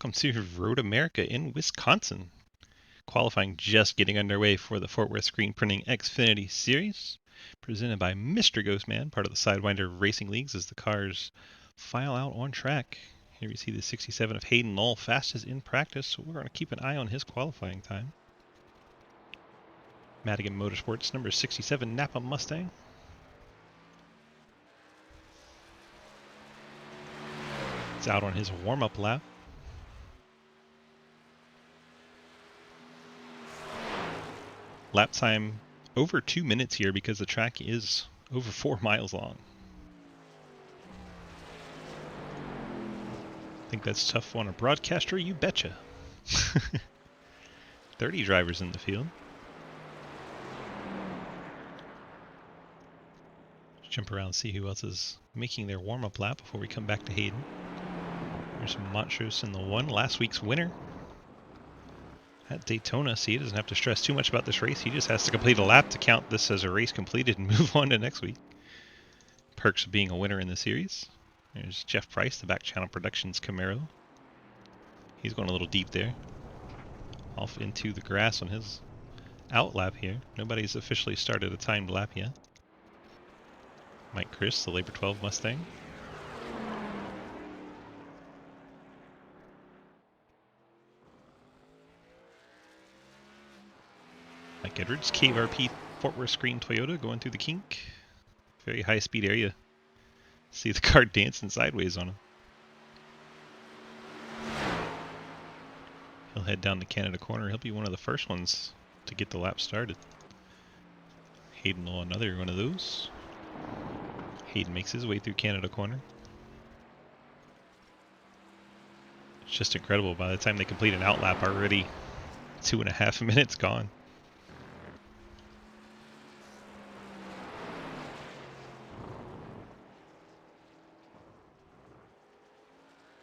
welcome to Road America in Wisconsin. Qualifying just getting underway for the Fort Worth Screen Printing Xfinity Series, presented by Mr. Ghostman, part of the Sidewinder Racing Leagues, as the cars file out on track. Here we see the 67 of Hayden Knoll, fastest in practice, so we're going to keep an eye on his qualifying time. Madigan Motorsports, number 67 Napa Mustang. It's out on his warm-up lap. Lap time over 2 minutes here because the track is over 4 miles long. Think that's tough on a broadcaster? You betcha. 30 drivers in the field. Let's jump around and see who else is making their warm-up lap before we come back to Hayden. There's Montrose in the one, last week's winner. At Daytona, see, he doesn't have to stress too much about this race. He just has to complete a lap to count this as a race completed and move on to next week. Perks of being a winner in the series. There's Jeff Price, the Back Channel Productions Camaro. He's going a little deep there. Off into the grass on his out lap here. Nobody's officially started a timed lap yet. Mike Chris, the Labor 12 Mustang. Mike Edwards, KRP Fort Worth Screen Toyota, going through the kink. Very high speed area. See the car dancing sideways on him. He'll head down to Canada Corner. He'll be one of the first ones to get the lap started. Hayden will another one of those. Hayden makes his way through Canada Corner. It's just incredible. By the time they complete an outlap, already 2.5 minutes gone.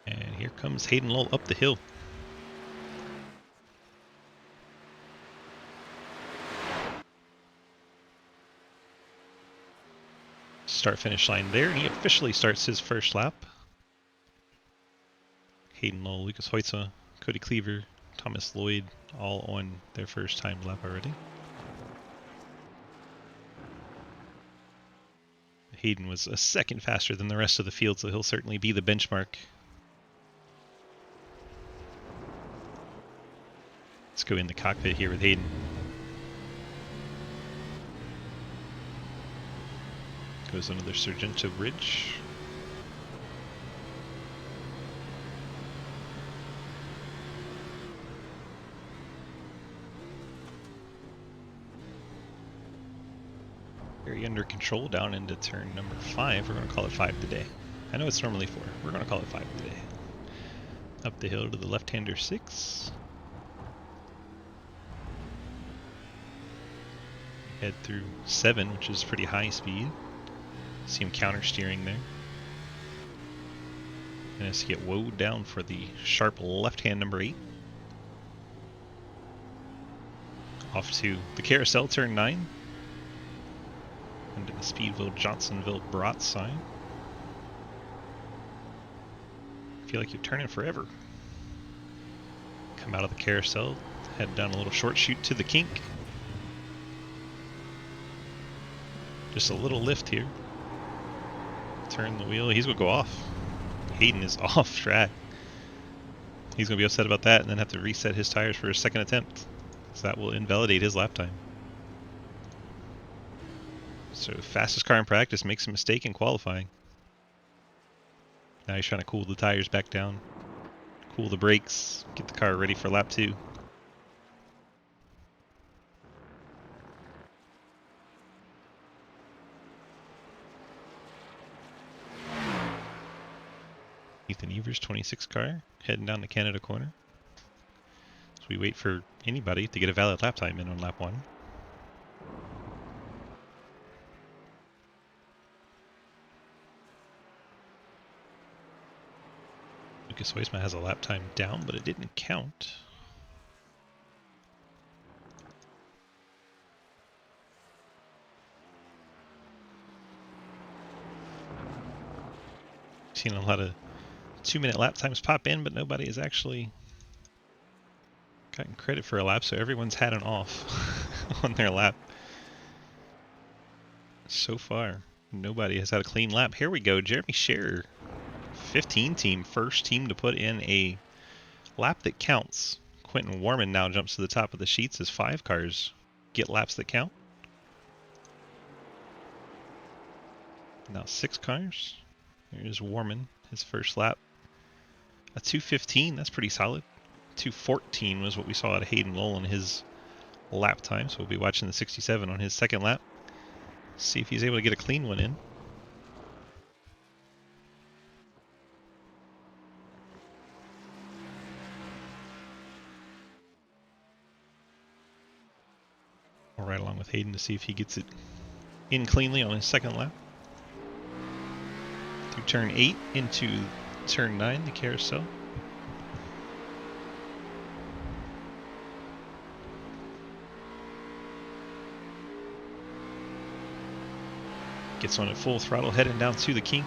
And here comes Hayden Knoll up the hill. Start-finish line there, and he officially starts his first lap. Hayden Knoll, Lucas Hoytza, Cody Cleaver, Thomas Lloyd, all on their first time lap already. Hayden was a second faster than the rest of the field, so he'll certainly be the benchmark. Let's go in the cockpit here with Hayden. Goes another Sargento Bridge. Very under control down into turn number 5. We're going to call it 5 today. I know it's normally 4. We're going to call it 5 today. Up the hill to the left-hander 6. Head through 7, which is pretty high speed. See him counter steering there. And has to get woed down for the sharp left-hand number 8. Off to the carousel, turn 9. Into the Speedville Johnsonville Brat sign. Feel like you're turning forever. Come out of the carousel, head down a little short chute to the kink. Just a little lift here. Turn the wheel. He's going to go off. Hayden is off track. He's going to be upset about that and then have to reset his tires for his second attempt. So that will invalidate his lap time. So fastest car in practice makes a mistake in qualifying. Now he's trying to cool the tires back down. Cool the brakes. Get the car ready for lap 2. Ethan Evers, 26 car, heading down the Canada Corner. So we wait for anybody to get a valid lap time in on lap 1. Lucas Hoysma has a lap time down, but it didn't count. Seen a lot of 2-minute lap times pop in, but nobody has actually gotten credit for a lap, so everyone's had an off on their lap. So far, nobody has had a clean lap. Here we go, Jeremy Scherer, 15 team, first team to put in a lap that counts. Quentin Warman now jumps to the top of the sheets as 5 cars get laps that count. Now 6 cars. Here's Warman, his first lap. A 2:15, that's pretty solid. 2:14 was what we saw at Hayden Lowell in his lap time, so we'll be watching the 67 on his second lap. See if he's able to get a clean one in. We'll ride along with Hayden to see if he gets it in cleanly on his second lap. Through turn 8 into turn 9, the carousel. Gets on at full throttle, heading down to the kink.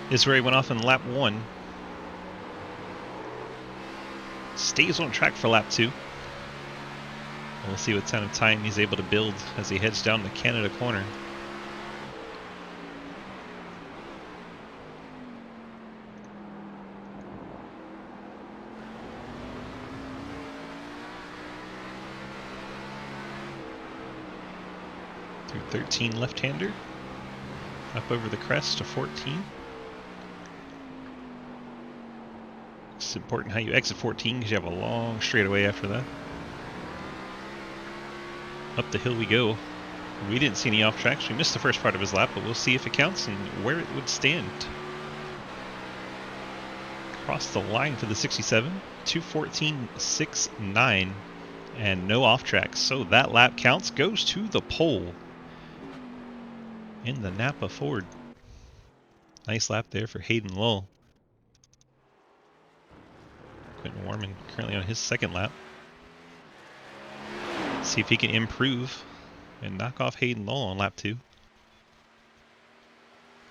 This is where he went off in lap 1. Stays on track for lap 2. We'll see what kind of time he's able to build as he heads down the Canada corner. Through 13 left-hander. Up over the crest to 14. It's important how you exit 14 because you have a long straightaway after that. Up the hill we go. We didn't see any off tracks. We missed the first part of his lap, but we'll see if it counts and where it would stand. Across the line for the 67. 2:14.69 and no off tracks. So that lap counts, goes to the pole in the Napa Ford. Nice lap there for Hayden Lowell. Quentin Warman currently on his second lap. See if he can improve and knock off Hayden Lowell on lap 2.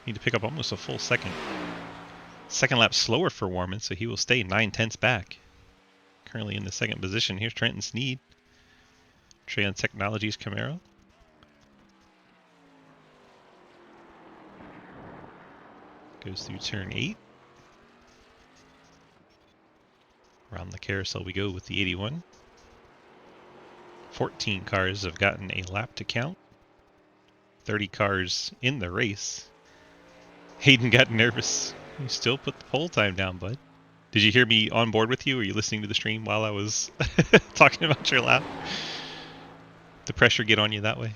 Need to pick up almost a full second. Second lap slower for Warman, so he will stay 9/10 back. Currently in the second position. Here's Trenton Sneed. Treon Technologies Camaro. Goes through turn 8. Around the carousel we go with the 81. 14 cars have gotten a lap to count. 30 cars in the race. Hayden got nervous. You still put the pole time down, bud. Did you hear me on board with you? Were you listening to the stream while I was talking about your lap? The pressure get on you that way?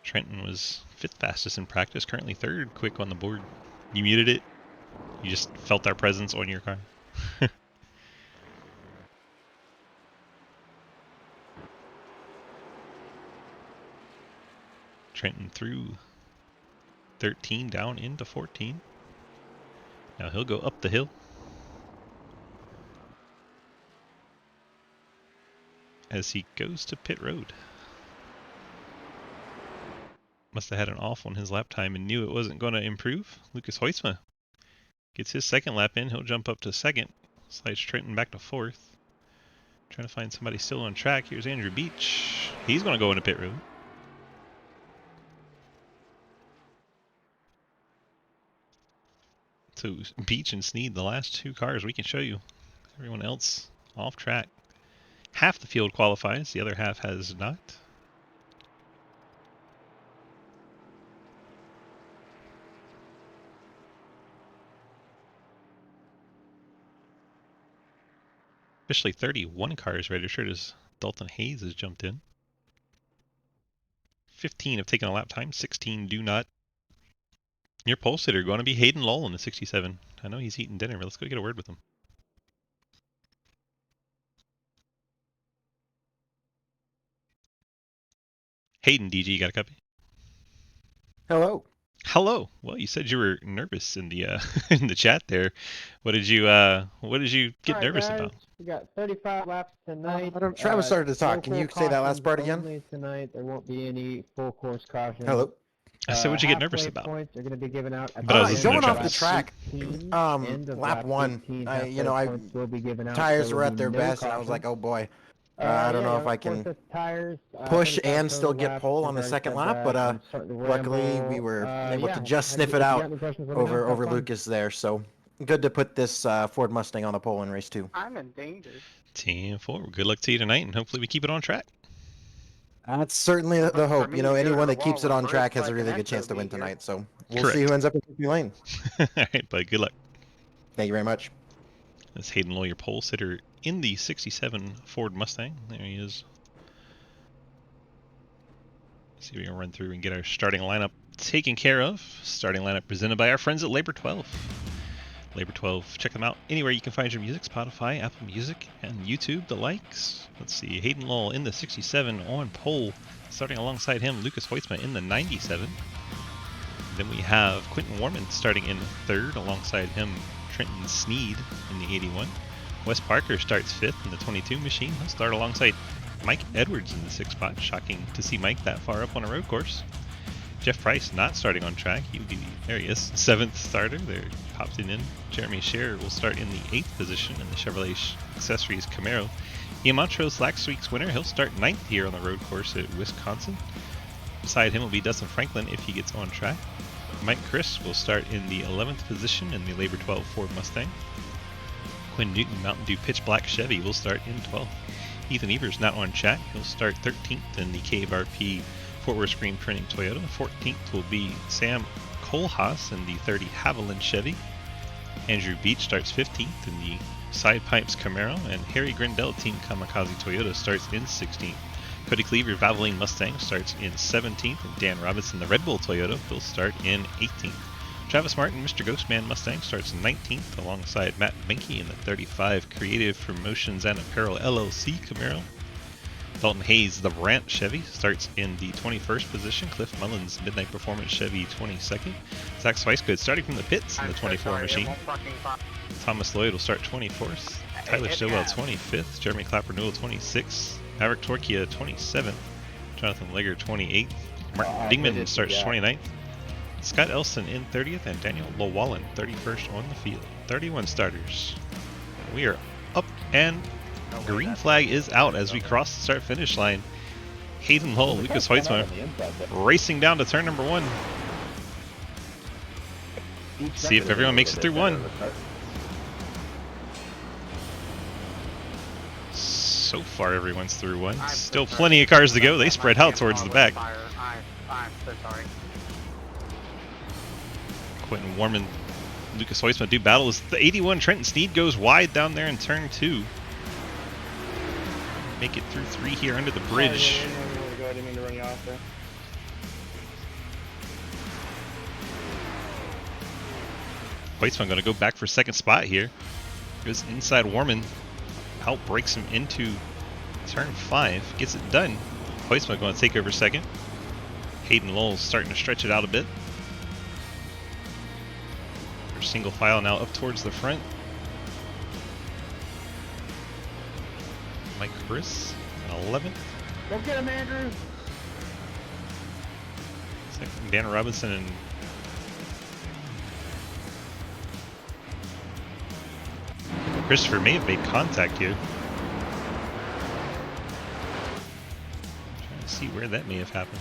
Trenton was 5th fastest in practice, currently 3rd quick on the board. You muted it? You just felt our presence on your car? Trenton through 13 down into 14. Now he'll go up the hill. As he goes to pit road. Must have had an off on his lap time and knew it wasn't going to improve. Lucas Hoisma gets his second lap in. He'll jump up to 2nd. Slides Trenton back to 4th. Trying to find somebody still on track. Here's Andrew Beach. He's going to go into pit road. So Beach and Sneed, the last 2 cars we can show you. Everyone else off track. Half the field qualifies. The other half has not. Officially 31 cars registered as Dalton Hayes has jumped in. 15 have taken a lap time, 16 do not. Your pole sitter going to be Hayden Lowell in the 67. I know he's eating dinner, but let's go get a word with him. Hayden, DG, you got a copy? Hello. Hello. Well, you said you were nervous in the in the chat there. What did you All get right, nervous guys, about? we got 35 laps tonight. Travis started to talk. Can Local you say that last cautions part again? only tonight. There won't be any full course cautions. Hello. I said, what'd you get nervous Halfway about? points are going to be given out at But I was the listening end to of Going off the lap Travis. track, 18. End of lap lap one, 18, halfway points will be given out. tires There were will at be their no best, and I was like, caution. oh boy, I don't know if I Of course, can that's tires. push 35 and still total get laps. pole We've on the already second said lap, that. but I'm starting to luckily we ramble. were able to Yeah, just if sniff you it got out any questions, let me know. Have over fun. Lucas there. So good to put this Ford Mustang on the pole in race 2. I'm endangered. Team 4. Good luck to you tonight, and hopefully we keep it on track. That's certainly the For hope. me, You know, you go to anyone the that keeps wall it with a on brake track has a like an really good chance to SOB win here. tonight. So we'll Correct. see who ends up in the lane. All right, bud. Good luck. Thank you very much. That's Hayden Lawyer, pole sitter in the 67 Ford Mustang. There he is. See if we can run through and get our starting lineup taken care of. Starting lineup presented by our friends at Labor 12. Labor 12, check them out anywhere you can find your music, Spotify, Apple Music, and YouTube, the likes. Let's see, Hayden Lowell in the 67 on pole. Starting alongside him, Lucas Hoitzma in the 97. Then we have Quentin Warman starting in third, alongside him, Trenton Sneed in the 81. Wes Parker starts fifth in the 22 machine. He'll start alongside Mike Edwards in the 6th spot. Shocking to see Mike that far up on a road course. Jeff Price not starting on track. He would be, there he is, 7th starter. There, popped in. Jeremy Scherer will start in the 8th position in the Chevrolet Accessories Camaro. Ian Montrose, last week's winner, he'll start 9th here on the road course at Wisconsin. Beside him will be Dustin Franklin if he gets on track. Mike Chris will start in the 11th position in the Labor 12 Ford Mustang. Quinn Newton, Mountain Dew Pitch Black Chevy, will start in 12th. Ethan Evers not on track. He'll start 13th in the KRP Fort Worth Scream Training Toyota. 14th will be Sam Kohlhaas in the 30 Haviland Chevy. Andrew Beach starts 15th in the Side Pipes Camaro, and Harry Grindell Team Kamikaze Toyota starts in 16th. Cody Cleaver Valvoline Mustang starts in 17th, and Dan Robinson the Red Bull Toyota will start in 18th. Travis Martin, Mr. Ghostman Mustang, starts 19th alongside Matt Benke in the 35 Creative Promotions and Apparel LLC Camaro. Dalton Hayes, the Brant Chevy, starts in the 21st position. Cliff Mullins, Midnight Performance Chevy, 22nd. Zach Swicegood starting from the pits in the 24 machine. Thomas Lloyd will start 24th. Tyler Stowell, 25th. Jeremy Clapper Newell, 26th. Maverick Torquia, 27th. Jonathan Legger, 28th. Martin Dingman starts 29th. Scott Elson in 30th, and Daniel Lowallen 31st on the field. 31 starters. We are up, and green flag is out as we cross the start-finish line. Hayden Hull, Lucas Hoitzma racing down to turn number 1. See if everyone makes it through 1. So far, everyone's through 1. Still plenty of cars to go. They spread out towards the back. I'm so sorry. Quentin Warman, Lucas Hoitzma do battle as the 81 Trenton Sneed goes wide down there in turn 2. Make it through 3 here under the bridge. Hoitzma going to go back for 2nd spot here. Goes inside Warman, outbreaks him into turn 5, gets it done. Hoitzma going to take over 2nd. Hayden Lowell starting to stretch it out a bit. Single file now up towards the front. Mike Chris, 11th. Go get him, Andrew. Second, Dan Robinson and Christopher may have made contact here. Trying to see where that may have happened.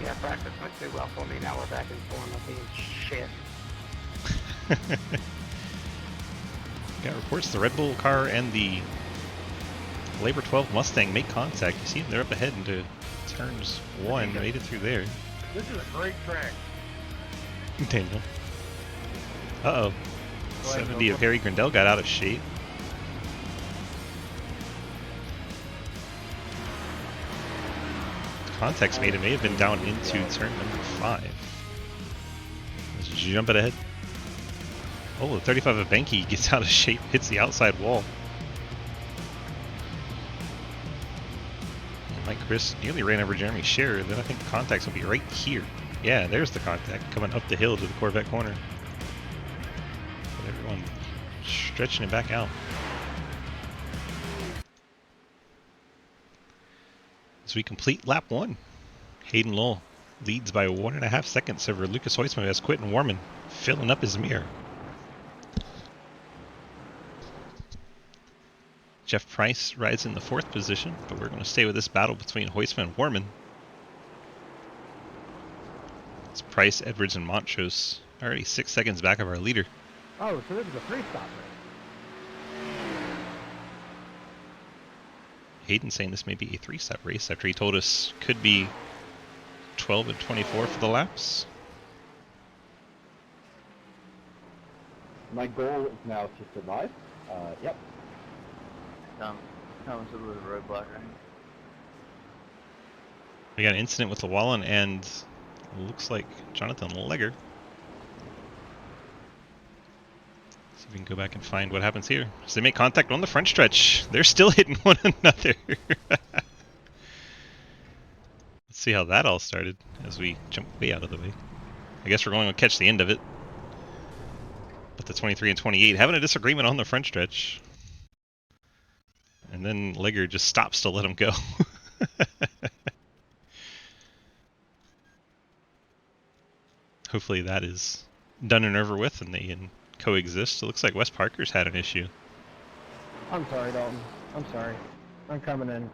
Yeah, practice went too well for me. Now we're back in form of being shit. Got reports the Red Bull car and the Labor 12 Mustang make contact. You see them, they're up ahead into turns 1. Made it through there. This is a great track. Daniel. Uh-oh. 70 of Harry Grindell got out of shape. Contacts made it may have been down into turn number 5. Let's jump it ahead. Oh, the 35 of Benke gets out of shape, hits the outside wall. Mike Chris nearly ran over Jeremy Scherer. Then I think contacts will be right here. Yeah, there's the contact coming up the hill to the Corvette corner. But everyone stretching it back out. As we complete lap 1, Hayden Lowell leads by 1.5 seconds over Lucas Hoisman as Quentin Warman filling up his mirror. Jeff Price rides in the 4th position, but we're going to stay with this battle between Hoisman and Warman. It's Price, Edwards, and Montrose already 6 seconds back of our leader. Oh, so this is a 3-stop race. Hayden saying this may be a 3-stop race after he told us could be 12 and 24 for the laps. My goal is now to survive. Yep. Comes with a roadblock, right? We got an incident with Llewellyn and looks like Jonathan Legger. See if we can go back and find what happens here. So they make contact on the front stretch. They're still hitting one another. Let's see how that all started as we jump way out of the way. I guess we're going to catch the end of it. But the 23 and 28 having a disagreement on the front stretch. And then Legger just stops to let him go. Hopefully that is done and over with and they can coexist. It looks like Wes Parker's had an issue. I'm sorry, Dalton. I'm sorry. I'm coming in.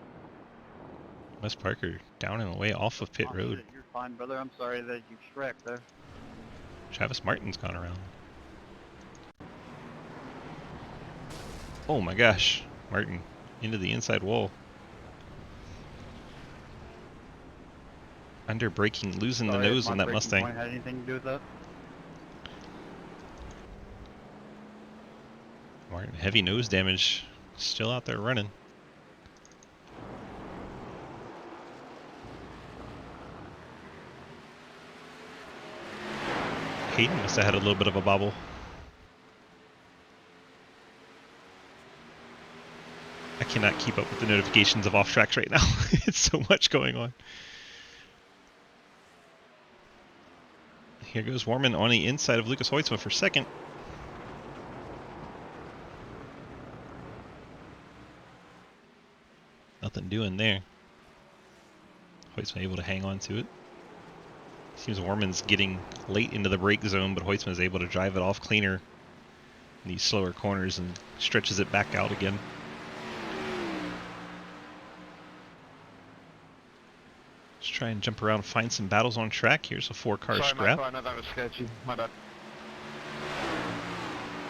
Wes Parker down and away off of pit Oh, road. shit, you're fine, brother. I'm sorry that you wrecked there. Travis Martin's gone around. Oh my gosh. Martin into the inside wall. Under braking, losing the Sorry if nose my on that braking Mustang. point had anything to do with that? Martin, heavy nose damage. Still out there running. Hayden must have had a little bit of a bobble. I cannot keep up with the notifications of off tracks right now. It's so much going on. Here goes Warman on the inside of Lucas Hoitzma for second. Nothing doing there. Hoitzma able to hang on to it. Seems Warman's getting late into the brake zone, but Hoitzma is able to drive it off cleaner in these slower corners and stretches it back out again. Let's try and jump around and find some battles on track. Here's a 4-car scrap. Sorry, no, that was sketchy. My bad.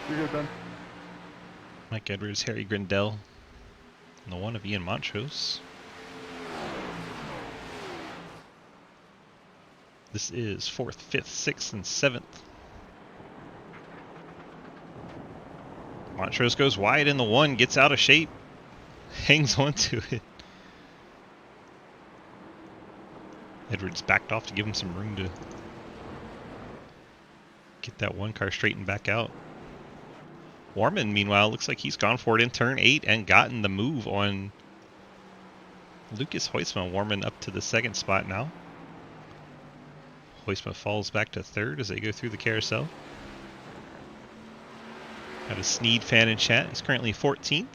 You're good, Ben. Mike Edwards, Harry Grindell, and the one of Ian Montrose. This is 4th, 5th, 6th, and 7th. Montrose goes wide in the 1, gets out of shape, hangs onto it. Edwards backed off to give him some room to get that 1-car straightened back out. Warman, meanwhile, looks like he's gone for it in turn 8 and gotten the move on Lucas Hoitzma. Warman up to the 2nd spot now. Hoitzma falls back to 3rd as they go through the carousel. Got a Sneed fan in chat. He's currently 14th.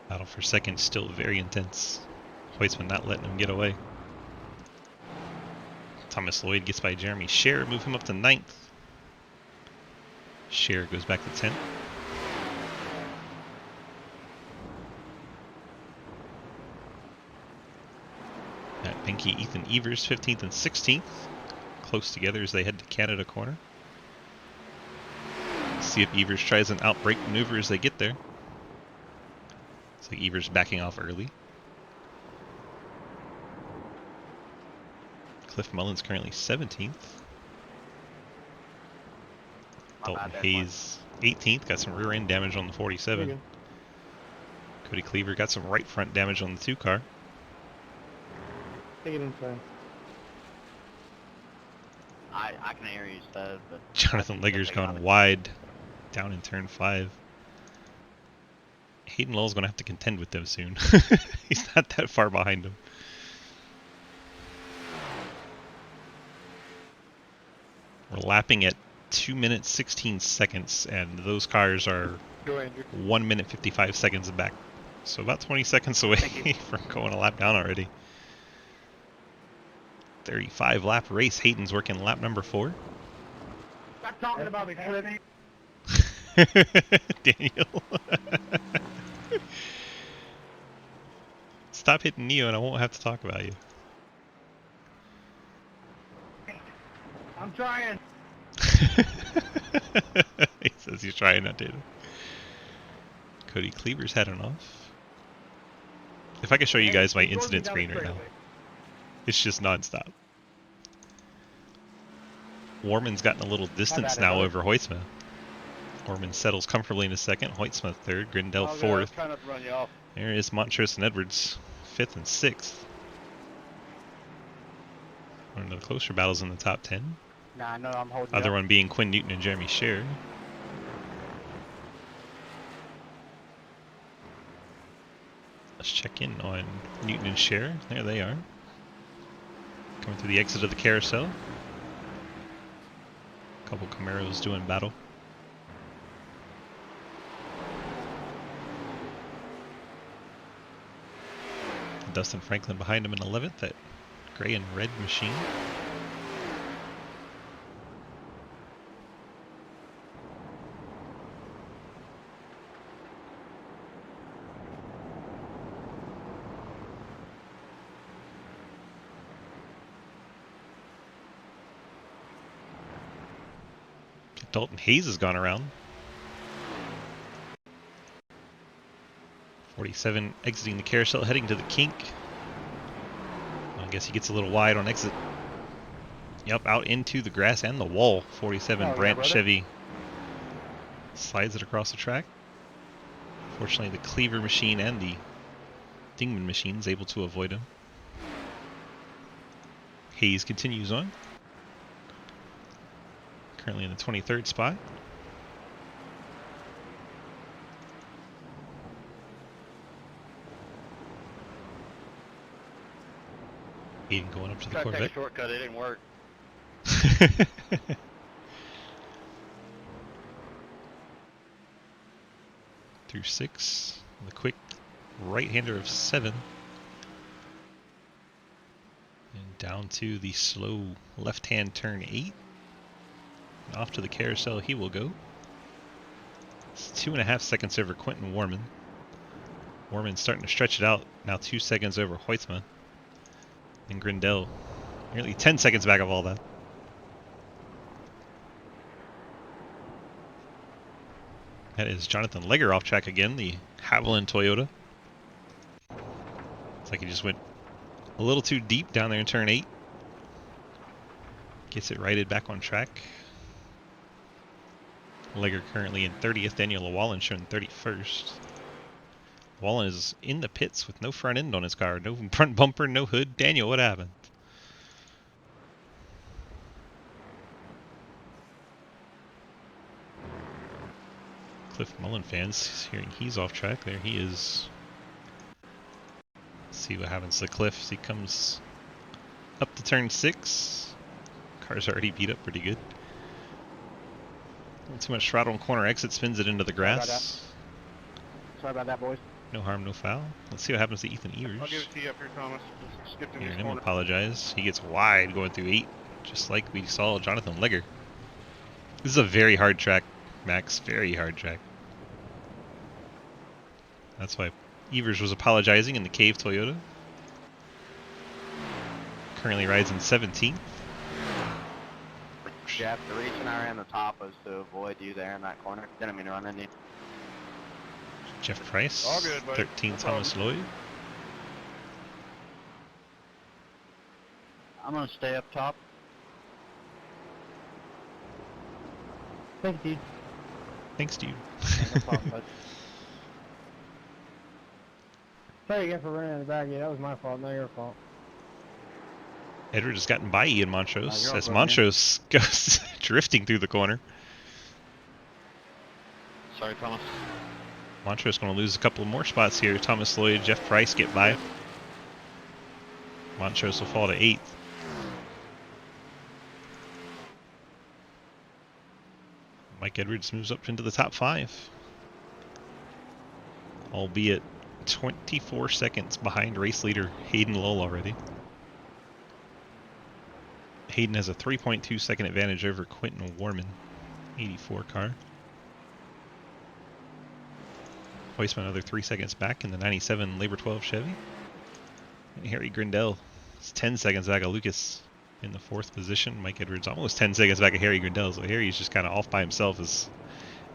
Battle for second still very intense. Hoitzman not letting him get away. Thomas Lloyd gets by Jeremy Scherer, move him up to 9th. Scherer goes back to 10th. Matt Binky, Ethan Evers, 15th and 16th. Close together as they head to Canada corner. See if Evers tries an outbreak maneuver as they get there. Looks like Evers backing off early. Cliff Mullins currently 17th. Dalton Hayes 18th. Got some rear end damage on the 47. Cody Cleaver got some right front damage on the 2 car. Take it inside. I can hear you said, but Jonathan Legger's gone wide down in turn 5. Hayden Lowell's going to have to contend with them soon. He's not that far behind him. We're lapping at 2 minutes 16 seconds, and those cars are 1 minute 55 seconds back. So about 20 seconds away from going a lap down already. 35 lap race. Hayden's working lap number 4. Stop talking about me, Xfinity. Daniel. Stop hitting Neo and I won't have to talk about you. I'm trying. He says he's trying not to. Cody Cleaver's heading off. If I could show you guys my incident screen right now. It's just non-stop. Warman's gotten a little distance now over Hoytsma. Warman settles comfortably in a second. Hoytsma third. Grindel fourth. trying not to run you off. There is Montrose and Edwards 5th and 6th. One of the closer battles in the top 10. Nah, I know I'm holding Other up. one being Quinn Newton and Jeremy Scher. Let's check in on Newton and Scher. There they are. Coming through the exit of the carousel. A couple Camaros doing battle. Dustin Franklin behind him in 11th, that gray and red machine. Dalton Hayes has gone around. 47 exiting the carousel, heading to the kink. I guess he gets a little wide on exit. Yep, out into the grass and the wall. 47 Brandt Chevy slides it across the track. Fortunately, the Cleaver machine and the Dingman machine is able to avoid him. Hayes continues on. Currently in the 23rd spot. Aiden going up to the Corvette. Shortcut, it didn't work. Through 6. The quick right-hander of 7. And down to the slow left-hand turn 8. And off to the carousel he will go. It's 2.5 seconds over Quentin Warman. Warman starting to stretch it out. Now 2 seconds over Hoytsma. And Grindel nearly 10 seconds back of all that. That is Jonathan Legger off track again, the Haviland Toyota. It's like he just went a little too deep down there in turn 8. Gets it righted back on track. Legger currently in 30th, Daniel Llewellyn showing 31st. Wallen is in the pits with no front end on his car, no front bumper, no hood. Daniel, what happened? Cliff Mullen fans hearing he's off track. There he is. Let's see what happens to Cliff as he comes up to turn 6. Car's already beat up pretty good. Not too much throttle and corner exit, spins it into the grass. Sorry about that, boys. No harm, no foul. Let's see what happens to Ethan Evers. I'll give it to you up here, Thomas. Just skip in Hear this him corner. apologize. He gets wide going through 8, just like we saw Jonathan Legger. This is a very hard track, Max. Very hard track. That's why Evers was apologizing in the Cave Toyota. Currently rides in 17th. Jeff, the reason I ran the top was to avoid you there in that corner. Didn't mean to run into you. Jeff Price, All good, buddy. 13 No Thomas Lloyd. I'm gonna stay up top. Thank you. Thanks, dude. No problem, bud. Sorry again for running in the back. Yeah, that was my fault, not your fault. Edwards has gotten by Ian you're Montrose all as good, man. Montrose goes drifting through the corner. Sorry, Thomas. Montrose going to lose a couple more spots here. Thomas Lloyd, Jeff Price get by. Montrose will fall to 8th. Mike Edwards moves up into the top 5. Albeit 24 seconds behind race leader Hayden Lull already. Hayden has a 3.2 second advantage over Quentin Warman, 84 car. Weissman another 3 seconds back in the 97 Labor 12 Chevy. And Harry Grindell is 10 seconds back of Lucas in the 4th position. Mike Edwards almost 10 seconds back of Harry Grindell. So Harry's just kind of off by himself as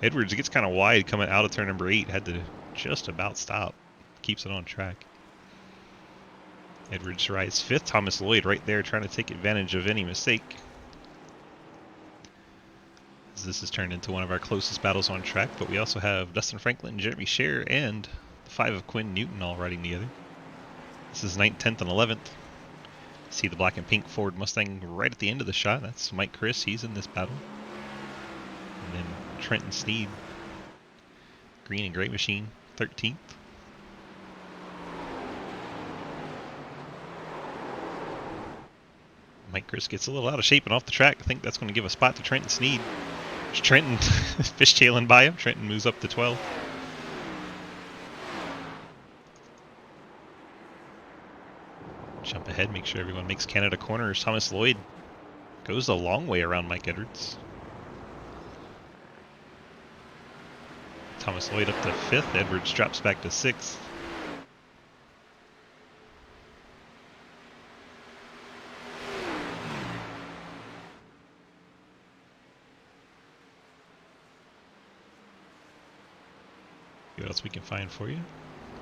Edwards gets kind of wide coming out of turn number 8. Had to just about stop. Keeps it on track. Edwards rides 5th. Thomas Lloyd right there trying to take advantage of any mistake. As this has turned into one of our closest battles on track, but we also have Dustin Franklin, Jeremy Scher, and the 5 of Quinn Newton all riding together. This is 9th, 10th, and 11th. See the black and pink Ford Mustang right at the end of the shot. That's Mike Chris. He's in this battle. And then Trenton Sneed, green and gray machine, 13th. Mike Chris gets a little out of shape and off the track. I think that's going to give a spot to Trenton Sneed. There's Trenton fishtailing by him. Trenton moves up to 12. Jump ahead, make sure everyone makes Canada corners. Thomas Lloyd goes a long way around Mike Edwards. Thomas Lloyd up to 5th. Edwards drops back to 6th. See what else we can find for you.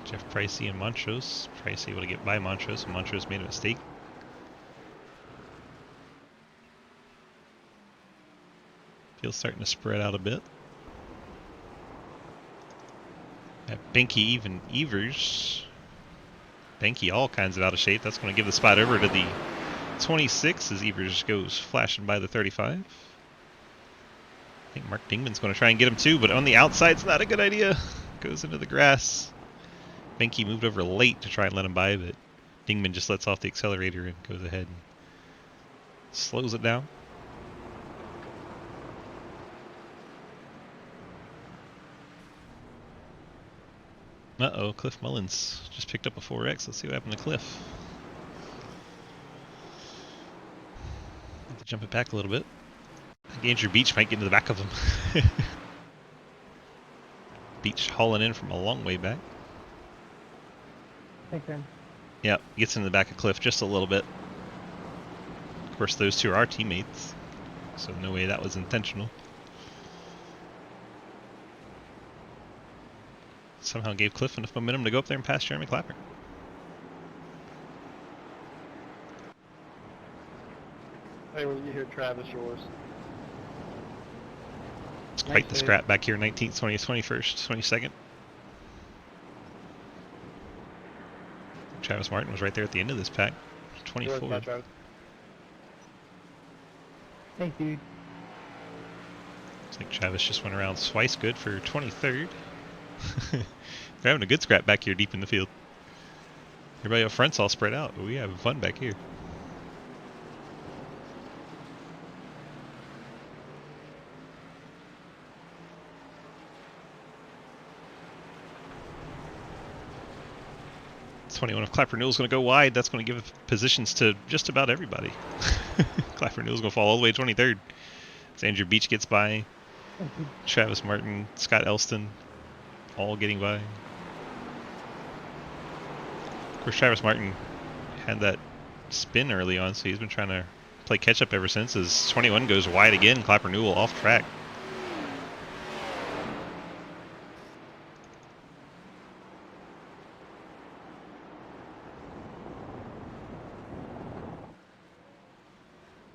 Jeff Pricey and Montrose. Price able to get by Montrose, and Montrose made a mistake. Field's starting to spread out a bit. Got Benke, even Evers. Benke all kinds of out of shape. That's going to give the spot over to the 26 as Evers goes flashing by the 35. I think Mark Dingman's going to try and get him too, but on the outside's not a good idea. Goes into the grass. Benke moved over late to try and let him by, but Dingman just lets off the accelerator and goes ahead and slows it down. Uh-oh, Cliff Mullins just picked up a 4X. Let's see what happened to Cliff. Have to jump it back a little bit. I think Andrew Beach might get into the back of him. Beach hauling in from a long way back. Thanks, man. Yeah, gets into the back of Cliff just a little bit. Of course, those two are our teammates, so no way that was intentional. Somehow gave Cliff enough momentum to go up there and pass Jeremy Clapper. Hey, when you hear Travis yours. It's quite the Nice scrap back here, 19th, 20th, 21st, 22nd. Travis Martin was right there at the end of this pack, 24. Bye, Travis. Thanks, dude. Looks like Travis just went around twice good for 23rd. We're having a good scrap back here deep in the field. Everybody up front's all spread out, but we having fun back here. It's 21. If Clapper Newell's going to go wide, that's going to give positions to just about everybody. Clapper Newell's going to fall all the way to 23rd. As Andrew Beach gets by, Travis Martin, Scott Elston, all getting by. Of course, Travis Martin had that spin early on, so he's been trying to play catch up ever since. As 21 goes wide again, Clapper Newell off track.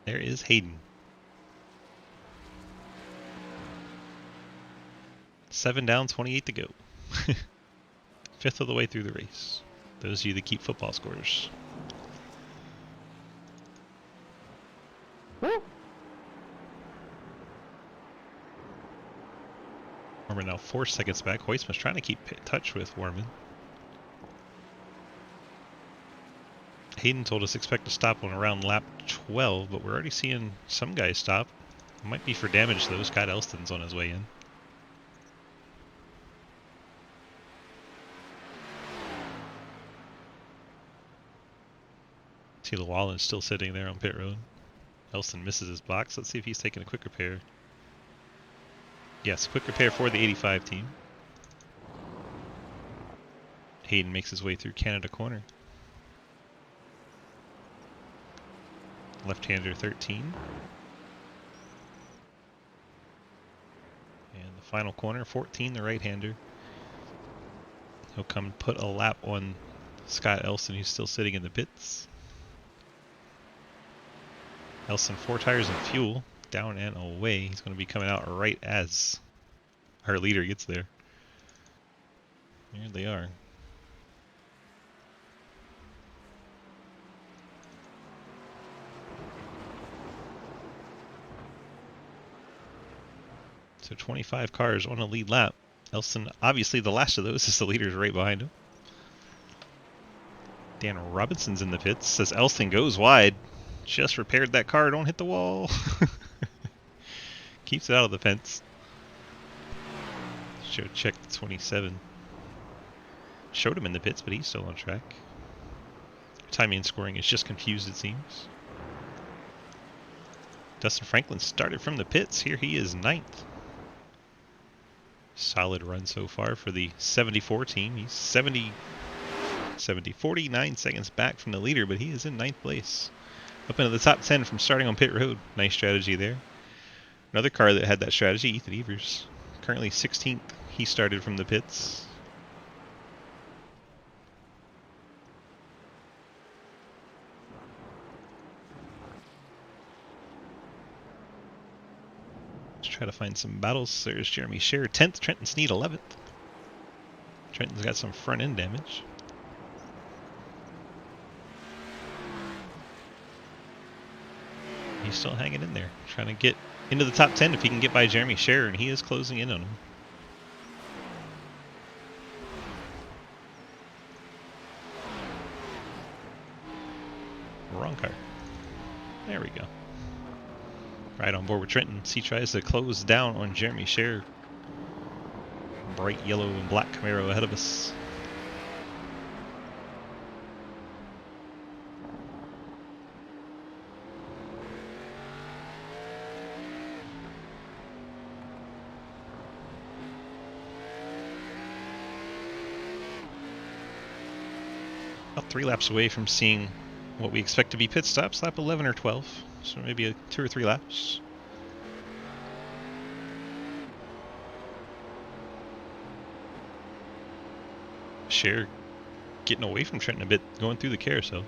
There is Hayden. 7 down, 28 to go. 5th of the way through the race. Those of you that keep football scores. Woo! Warman now 4 seconds back. Hoistman's trying to keep touch with Warman. Hayden told us expect to stop on around lap 12, but we're already seeing some guys stop. It might be for damage though. Scott Elston's on his way in. See Llewellyn's still sitting there on pit road. Elston misses his box. Let's see if he's taking a quick repair. Yes, quick repair for the 85 team. Hayden makes his way through Canada corner. Left-hander 13. And the final corner, 14, the right-hander. He'll come put a lap on Scott Elston, who's still sitting in the pits. Elston 4 tires and fuel, down and away. He's going to be coming out right as our leader gets there. There they are. So 25 cars on a lead lap. Elston, obviously the last of those, as the leader's right behind him. Dan Robinson's in the pits. Says Elston goes wide. Just repaired that car. Don't hit the wall. Keeps it out of the fence. Should check the 27. Showed him in the pits, but he's still on track. Timing and scoring is just confused, it seems. Dustin Franklin started from the pits. Here he is 9th. Solid run so far for the 74 team. He's 49 seconds back from the leader, but he is in 9th place. Up into the top 10 from starting on pit road. Nice strategy there. Another car that had that strategy, Ethan Evers. Currently 16th. He started from the pits. Try to find some battles. There's Jeremy Scher, 10th. Trenton Sneed, 11th. Trenton's got some front end damage. He's still hanging in there, trying to get into the top 10 if he can get by Jeremy Scher, and he is closing in on him. Wrong car. There we go. Right on board with Trenton. He tries to close down on Jeremy Scher. Bright yellow and black Camaro ahead of us. About 3 laps away from seeing what we expect to be pit stops, lap 11 or 12. So maybe 2 or 3 laps. Scher getting away from Trenton a bit, going through the carousel.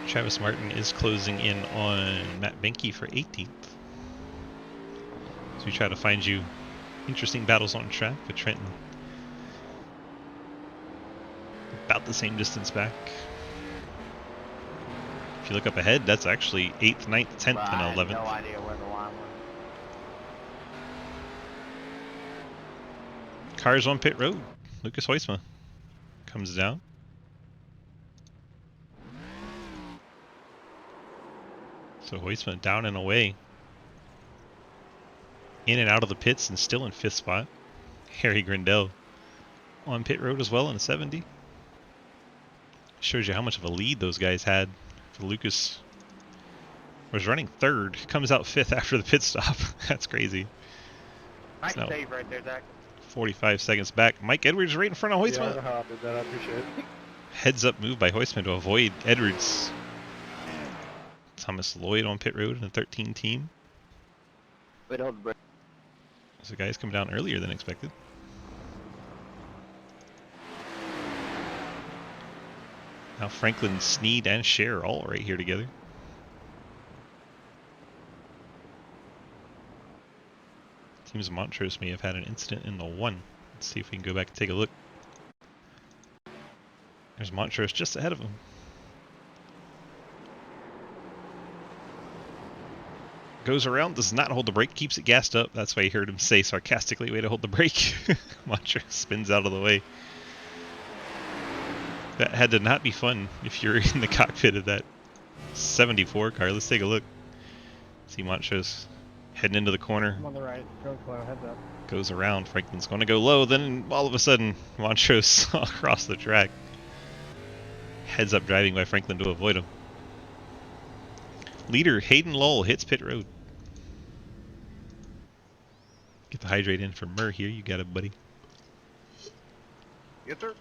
Travis Martin is closing in on Matt Benke for 18th. So we try to find you interesting battles on track, but Trenton about the same distance back. If you look up ahead, that's actually 8th, 9th, 10th, But I and had 11th. no idea where the line was. Cars on pit road. Lucas Hoisma comes down. So Hoisma down and away. In and out of the pits and still in 5th spot. Harry Grindell on pit road as well in 70. Shows you how much of a lead those guys had. Lucas was running 3rd, comes out 5th after the pit stop. That's crazy. Nice No. save right there, Zach. 45 seconds back. Mike Edwards right in front of Hoisma. Yeah, I did that. I appreciate it. Heads up move by Hoisman to avoid Edwards. Thomas Lloyd on pit road in the 13 team. Wait, hold the brake. So guys come down earlier than expected. Now Franklin, Sneed, and Cher all right here together. Seems Montrose may have had an incident in the 1. Let's see if we can go back and take a look. There's Montrose just ahead of him. Goes around, does not hold the brake, keeps it gassed up. That's why you heard him say sarcastically, way to hold the brake. Montrose spins out of the way. That had to not be fun if you're in the cockpit of that 74 car. Let's take a look. See Montrose heading into the corner. I'm on the right. Go slow. Heads up. Goes around. Franklin's going to go low. Then all of a sudden, Montrose across the track. Heads up driving by Franklin to avoid him. Leader Hayden Lowell hits pit road. Get the hydrate in for Murr here. You got it, buddy. Yes, sir.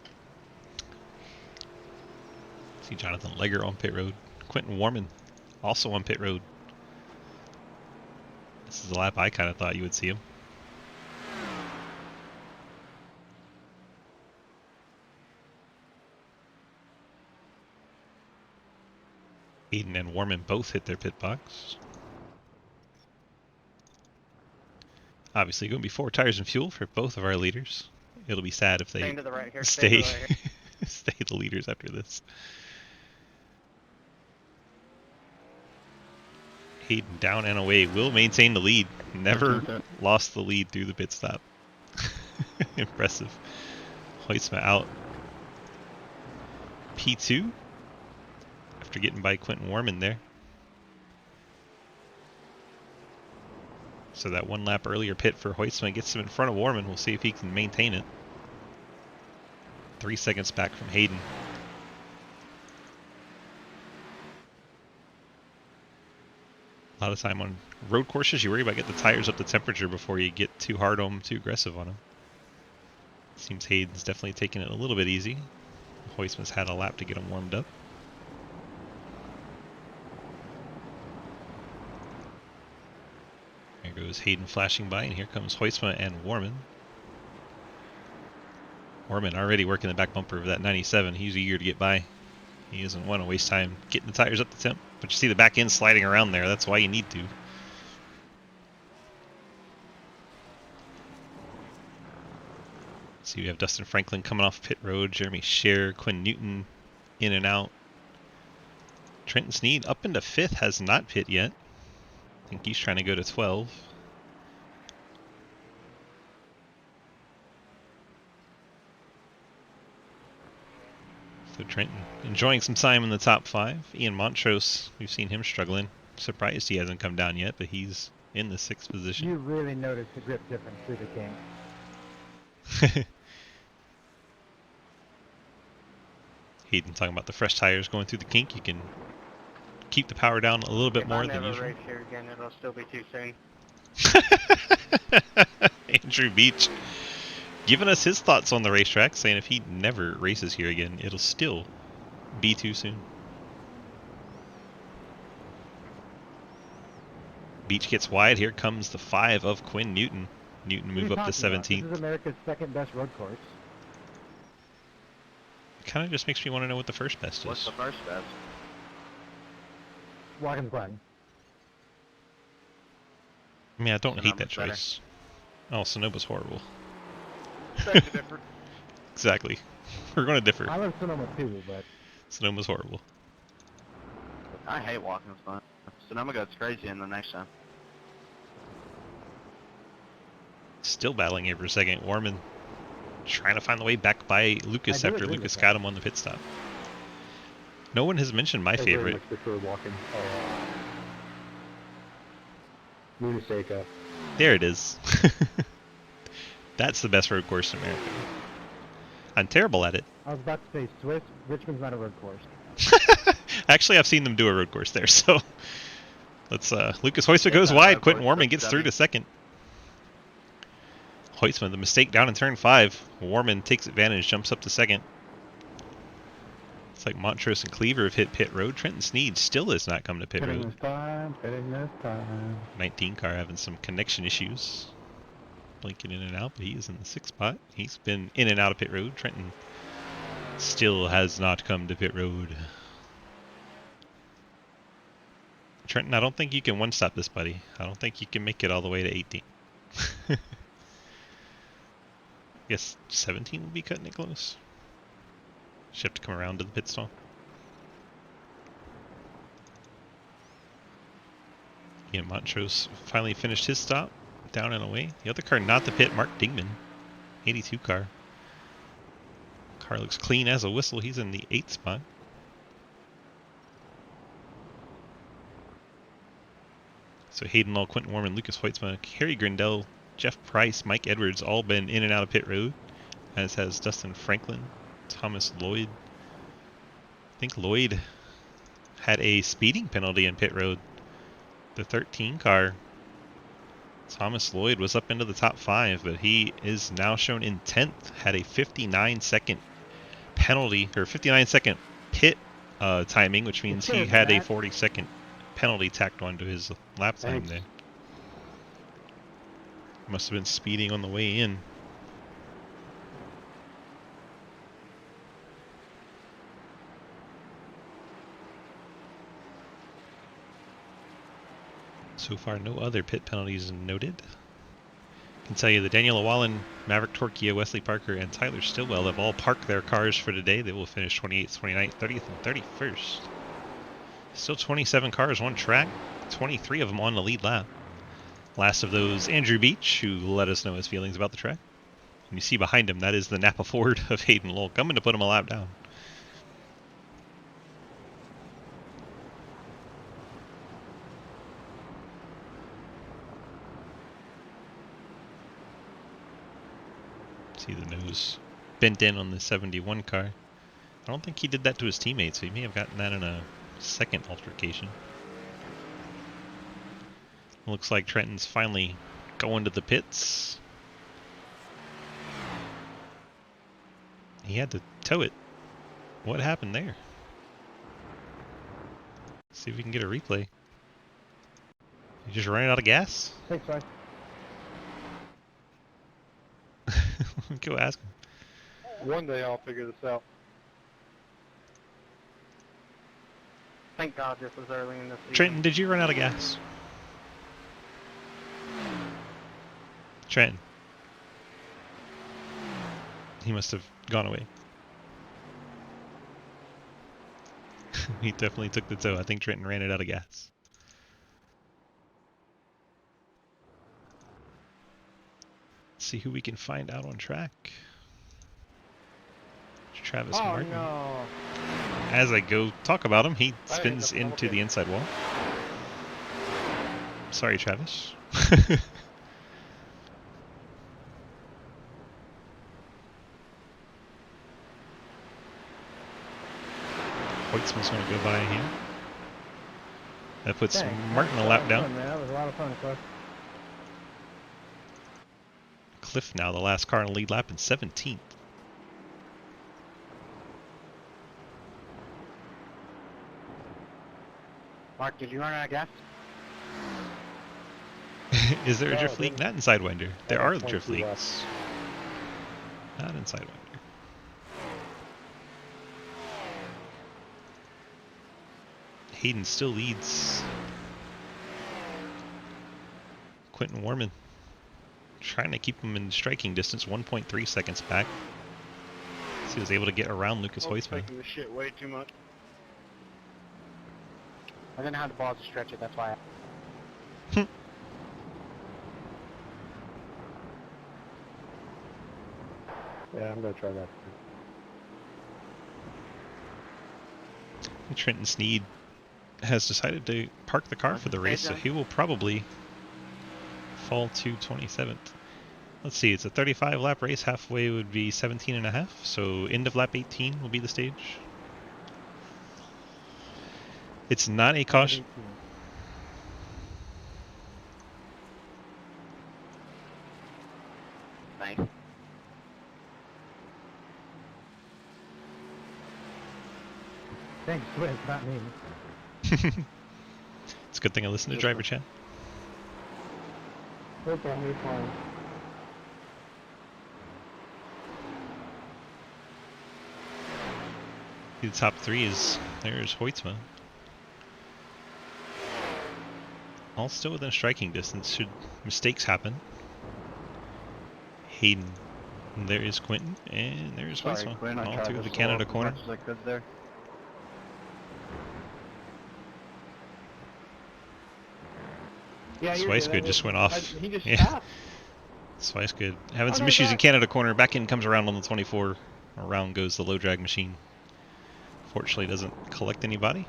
See Jonathan Legger on pit road. Quentin Warman also on pit road. This is the lap I kind of thought you would see him. Aiden and Warman both hit their pit box. Obviously going to be 4 tires and fuel for both of our leaders. It'll be sad if they Stay to the right here. stay, To the right here. stay the leaders after this. Hayden down and away will maintain the lead. Never lost the lead through the pit stop. Impressive. Hoytsma out. P2 after getting by Quentin Warman there. So that 1 lap earlier pit for Hoytsma gets him in front of Warman. We'll see if he can maintain it. 3 seconds back from Hayden. A lot of time on road courses, you worry about getting the tires up to temperature before you get too hard on them, too aggressive on them. Seems Hayden's definitely taking it a little bit easy. Hoytsman's had a lap to get him warmed up. There goes Hayden flashing by, and here comes Hoytsma and Warman. Warman already working the back bumper of that 97. He's eager to get by. He doesn't want to waste time getting the tires up to temp. But you see the back end sliding around there. That's why you need to. See, we have Dustin Franklin coming off pit road. Jeremy Scher, Quinn Newton in and out. Trenton Sneed up into 5th, has not pit yet. I think he's trying to go to 12. So Trenton enjoying some time in the top 5. Ian Montrose, we've seen him struggling. Surprised he hasn't come down yet, but he's in the 6th position. You really notice the grip difference through the game. Hayden talking about the fresh tires going through the kink. You can keep the power down a little bit more than usual. If I never race here again, it'll still be too soon. Andrew Beach giving us his thoughts on the racetrack, saying if he never races here again, it'll still be too soon. Beach gets wide. Here comes the 5 of Quinn Newton. Newton move up to 17th. This is America's 2nd best road course. Kind of just makes me want to know what the first best What's is. the first best? Watkins Glen. I mean, I don't hate that Sonoma's choice. Oh, Sonoma's horrible. Beg to differ. Exactly. We're going to differ. I love Sonoma too, but Sonoma's horrible. I hate walking this one. Sonoma goes crazy in the next time. Still battling here for a second. Warman trying to find the way back by Lucas I do after agree Lucas with got that. him on the pit stop. No one has mentioned my I very favorite. much prefer walking. Uniseca. There it is. That's the best road course in America. I'm terrible at it. I was about to say Swiss. Richmond's not a road course. Actually, I've seen them do a road course there, so let's Lucas Hoytsma goes not a wide. road Quentin course, Warman but gets through dummy. to 2nd. Hoytsma, the mistake down in turn 5. Warman takes advantage, jumps up to 2nd. It's like Montrose and Cleaver have hit pit road. Trenton Sneed still has not come to pit Pitting road. this time, pitting this time. 19 car having some connection issues. Blinking in and out, but he is in the 6th spot. He's been in and out of pit road. Trenton Still has not come to pit road. Trenton, I don't think you can one-stop this, buddy. I don't think you can make it all the way to 18. Guess 17 will be cutting it close. Should have to come around to the pit stall. Ian Montrose finally finished his stop, down and away. The other car not the pit, Mark Dingman, 82 car. Car looks clean as a whistle. He's in the 8th spot. So Hayden Law, Quentin Warman, Lucas Hoitzma, Harry Grindell, Jeff Price, Mike Edwards, all been in and out of pit road, as has Dustin Franklin, Thomas Lloyd. I think Lloyd had a speeding penalty in pit road. The 13 car, Thomas Lloyd, was up into the top 5, but he is now shown in 10th. Had a 59-second penalty, or 59-second pit timing, which means he had a 40-second penalty tacked onto his lap time there. Must have been speeding on the way in. So far, no other pit penalties noted. I can tell you the Daniel Wallen, Maverick Torquia, Wesley Parker, and Tyler Stillwell have all parked their cars for today. They will finish 28th, 29th, 30th, and 31st. Still 27 cars on track, 23 of them on the lead lap. Last of those, Andrew Beach, who let us know his feelings about the track. And you see behind him, that is the Napa Ford of Hayden Lowell, coming to put him a lap down. See the nose bent in on the 71 car. I don't think he did that to his teammates, so he may have gotten that in a second altercation. Looks like Trenton's finally going to the pits. He had to tow it. What happened there? See if we can get a replay. He just ran out of gas? Thanks, bye. Go ask him. One day I'll figure this out. Thank God this was early in the season. Trenton, did you run out of gas? Trenton. He must have gone away. He definitely took the tow. I think Trenton ran it out of gas. Let's see who we can find out on track. Travis Martin. No. As I go talk about him, he I spins ain't into the inside wall. Sorry, Travis. Hoitzman's going to go by him. That puts Dang, Martin a lap down. Fun, man. That was a lot of fun, Cliff. Cliff now the last car in the lead lap in 17th. Mark, did you run out of gas? Is there a No, drift it leak? didn't. Not in Sidewinder. There are 22 drift left. leaks. Not in Sidewinder. Hayden still leads. Quentin Warman trying to keep him in striking distance, 1.3 seconds back. So he was able to get around Lucas I'm Hoitzman. taking this shit way too much. I didn't have the balls to stretch it, that's why. Yeah, I'm gonna try that. Trenton Sneed has decided to park the car for the race, so he will probably fall to 27th. Let's see, it's a 35 lap race. Halfway would be 17 and a half, so end of lap 18 will be the stage. It's not a caution. Nice. Thanks, Swift, not me. It's a good thing I listened to driver chat. Okay, you're fine. The top 3 is, there's Hoytsma. All still within striking distance should mistakes happen. Hayden. And there is Quentin, and there's Sorry, Hoytsma. Quinn. I All tried through to the slow Canada up as corner. much as I could there. Yeah, you're Swice good. good just went off. He just Yeah. stopped. Swice good. Having Oh, some no, issues in back. Canada corner. Back in comes around on the 24. Around goes the low drag machine. Fortunately doesn't collect anybody.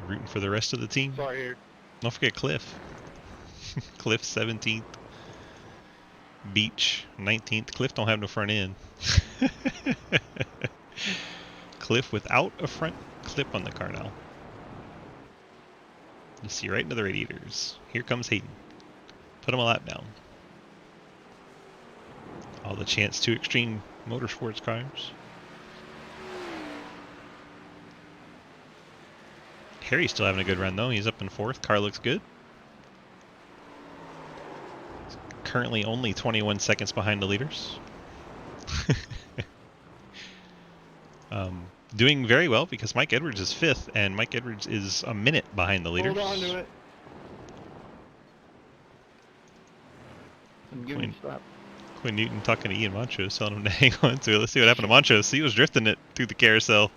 Rooting for the rest of the team. Sorry here. Don't forget Cliff. Cliff 17th. Beach 19th. Cliff don't have no front end. Cliff without a front clip on the car now. You see right into the radiators. Here comes Hayden. Put him a lap down. All the chance to extreme motorsports cars. Harry's still having a good run though. He's up in 4th. Car looks good. Currently only 21 seconds behind the leaders. Doing very well because Mike Edwards is 5th and Mike Edwards is a minute behind the leaders. Hold on to it. I'm giving you slap. Quinn Newton talking to Ian Montrose, telling him to hang on to it. Let's see what happened to Montrose. He was drifting it through the carousel.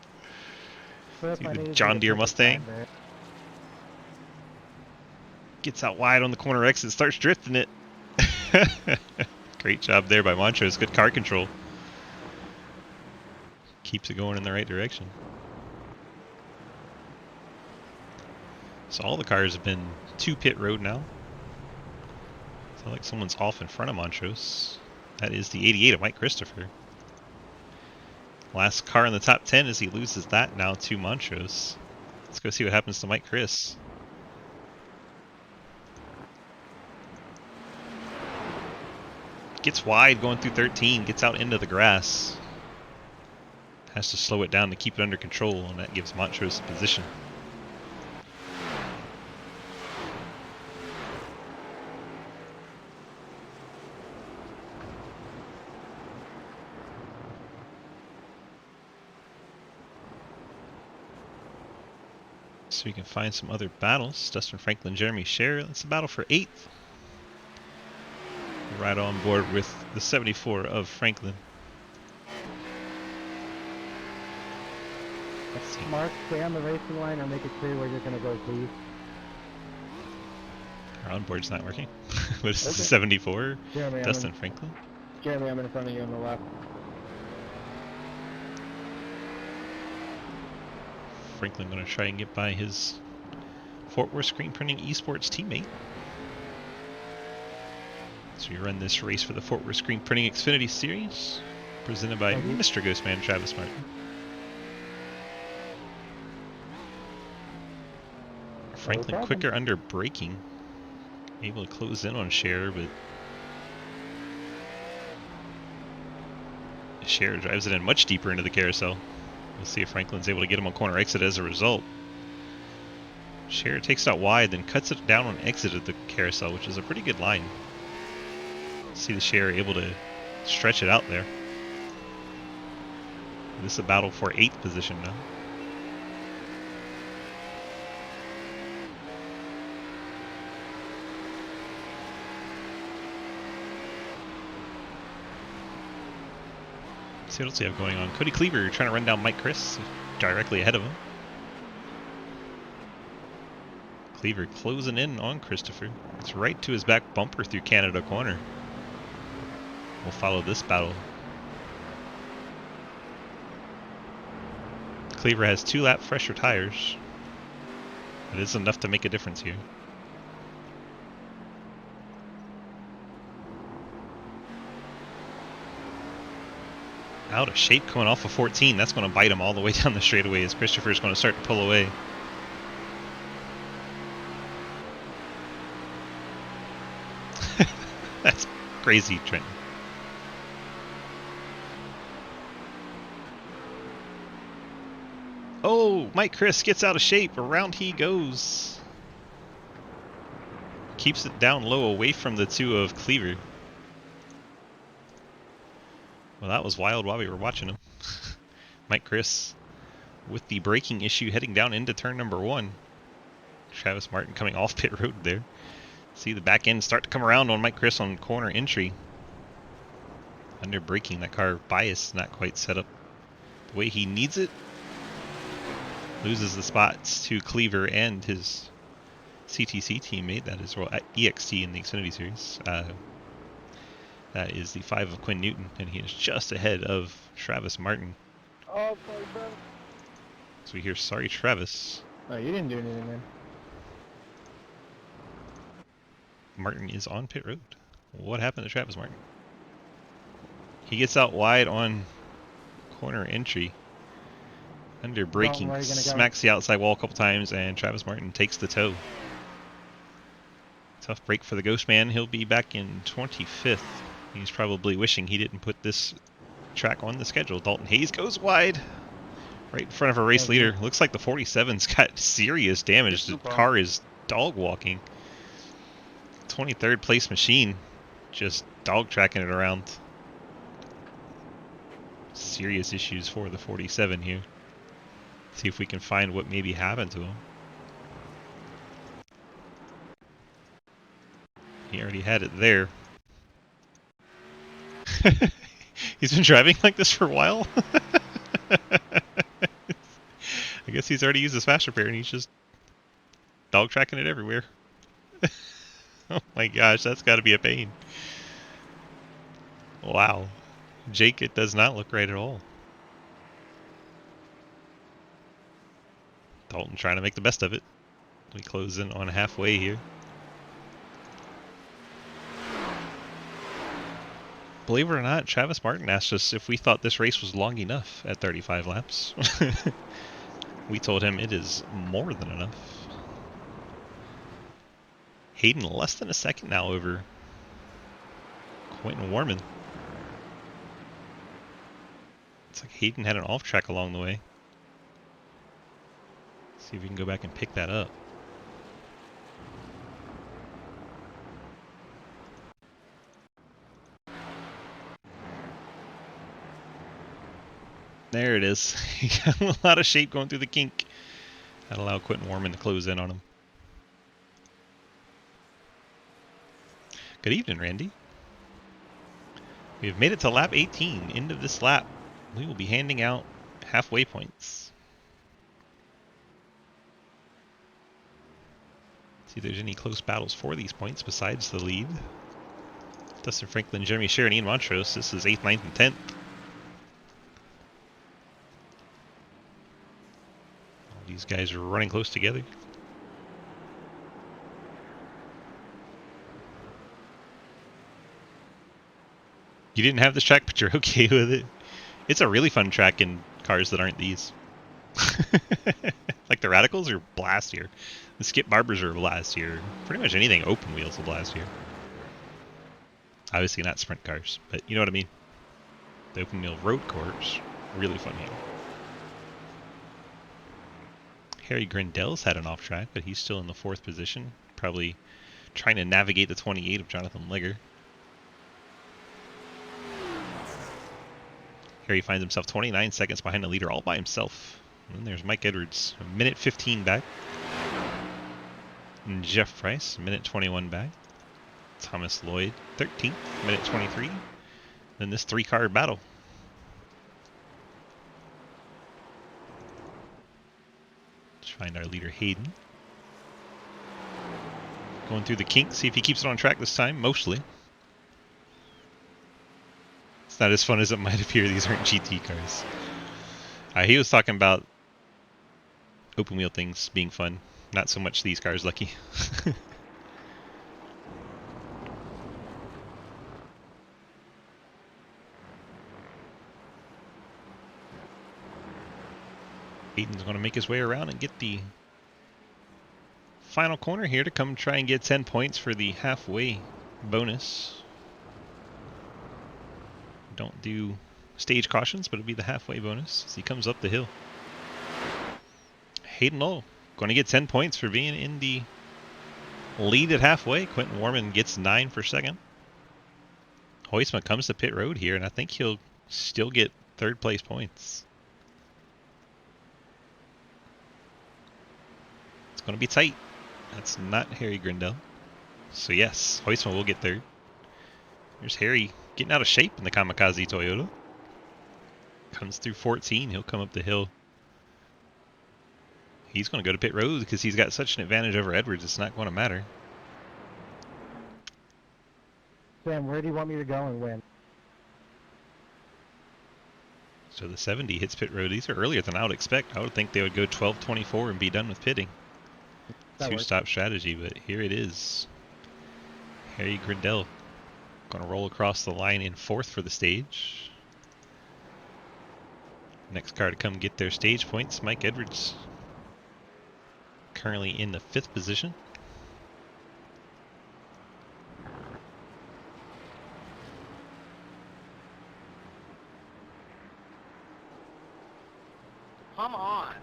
Flip, See I the needed John to Deere put the Mustang. tag there. Gets out wide on the corner exit, starts drifting it. Great job there by Montrose. Good car control. Keeps it going in the right direction. So all the cars have been to pit road now. Sounds like someone's off in front of Montrose. That is the 88 of Mike Christopher. Last car in the top 10 as he loses that now to Montrose. Let's go see what happens to Mike Chris. Gets wide going through 13, gets out into the grass. Has to slow it down to keep it under control, and that gives Montrose a position. So we can find some other battles. Dustin Franklin, Jeremy Scher. That's a battle for 8th. Right on board with the 74 of Franklin. Mark, stay on the racing line or make it clear where you're going to go, please. Our onboard's not working. What is this, Okay. 74? Jeremy, Dustin Franklin? Jeremy, I'm in front of you on the left. Franklin going to try and get by his Fort Worth Screen Printing Esports teammate. So we run this race for the Fort Worth Screen Printing Xfinity Series, presented by Thank you. Mr. Ghostman Travis Martin. Franklin problem. quicker under braking, able to close in on Scher, but Scher drives it in much deeper into the carousel. We'll see if Franklin's able to get him on corner exit as a result. Scher takes it out wide, then cuts it down on exit of the carousel, which is a pretty good line. See the Scher able to stretch it out there. This is a battle for 8th position now. See what else we have going on. Cody Cleaver trying to run down Mike Chris directly ahead of him. Cleaver closing in on Christopher. It's right to his back bumper through Canada corner. We'll follow this battle. Cleaver has 2 lap fresher tires. It is enough to make a difference here. Out of shape coming off of 14. That's going to bite him all the way down the straightaway as Christopher's going to start to pull away. That's crazy, Trenton. Oh, Mike Chris gets out of shape. Around he goes. Keeps it down low away from the 2 of Cleaver. Well, that was wild while we were watching him. Mike Chris with the braking issue heading down into turn number 1. Travis Martin coming off pit road there. See the back end start to come around on Mike Chris on corner entry. Under braking, that car bias not quite set up the way he needs it. Loses the spots to Cleaver and his CTC teammate, that is, well, EXT in the Xfinity Series. That is the 5 of Quinn Newton, and he is just ahead of Travis Martin. Oh, sorry, Travis. So we hear, sorry, Travis. Oh, you didn't do anything, man. Martin is on pit road. What happened to Travis Martin? He gets out wide on corner entry. Under braking, where are you gonna go? smacks the outside wall a couple times, and Travis Martin takes the tow. Tough break for the Ghost Man. He'll be back in 25th. He's probably wishing he didn't put this track on the schedule. Dalton Hayes goes wide, right in front of a race leader. Looks like the 47's got serious damage. The car is dog walking. 23rd place machine, just dog tracking it around. Serious issues for the 47 here. See if we can find what maybe happened to him. He already had it there. He's been driving like this for a while. I guess he's already used his fast repair and he's just dog tracking it everywhere. Oh my gosh, that's got to be a pain. Wow. Jake, it does not look right at all. Dalton trying to make the best of it. We close in on halfway here. Believe it or not, Travis Martin asked us if we thought this race was long enough at 35 laps. We told him it is more than enough. Hayden less than a second now over Quentin Warman. It's like Hayden had an off track along the way. See if we can go back and pick that up. There it is. He got a lot of shape going through the kink. That allowed Quentin Warman to close in on him. Good evening, Randy. We have made it to lap 18. End of this lap. We will be handing out halfway points. See if there's any close battles for these points besides the lead. Dustin Franklin, Jeremy Sharon, Ian Montrose. This is 8th, 9th, and 10th. All these guys are running close together. You didn't have this track, but you're okay with it. It's a really fun track in cars that aren't these. Like the Radicals are blast here. The Skip Barbers are a blast here. Pretty much anything open wheels a blast here. Obviously not sprint cars, but you know what I mean. The open wheel road cars, really fun here. Harry Grindel's had an off track, but he's still in the 4th position. Probably trying to navigate the 28 of Jonathan Legger. Harry finds himself 29 seconds behind the leader all by himself. And then there's Mike Edwards, a minute 15 back. And Jeff Price, minute 21 back. Thomas Lloyd, 13th, minute 23. Then this 3-car battle. Let's find our leader, Hayden. Going through the kink, see if he keeps it on track this time, mostly. It's not as fun as it might appear. These aren't GT cars. He was talking about open wheel things being fun. Not so much these cars, Lucky. Hayden's going to make his way around and get the final corner here to come try and get 10 points for the halfway bonus. Don't do stage cautions, but it'll be the halfway bonus as he comes up the hill. Hayden Lowe going to get 10 points for being in the lead at halfway. Quentin Warman gets 9 for second. Hoisma comes to pit road here, and I think he'll still get third place points. It's going to be tight. That's not Harry Grindel. So yes, Huisman will get third. There's Harry getting out of shape in the Kamikaze Toyota. Comes through 14. He'll come up the hill. He's going to go to pit road because he's got such an advantage over Edwards. It's not going to matter. Sam, where do you want me to go and win? So the 70 hits pit road. These are earlier than I would expect. I would think they would go 12:24 and be done with pitting. That works. Two-stop strategy, but here it is. Harry Grindel going to roll across the line in fourth for the stage. Next car to come get their stage points, Mike Edwards. Currently in the 5th position. Come on.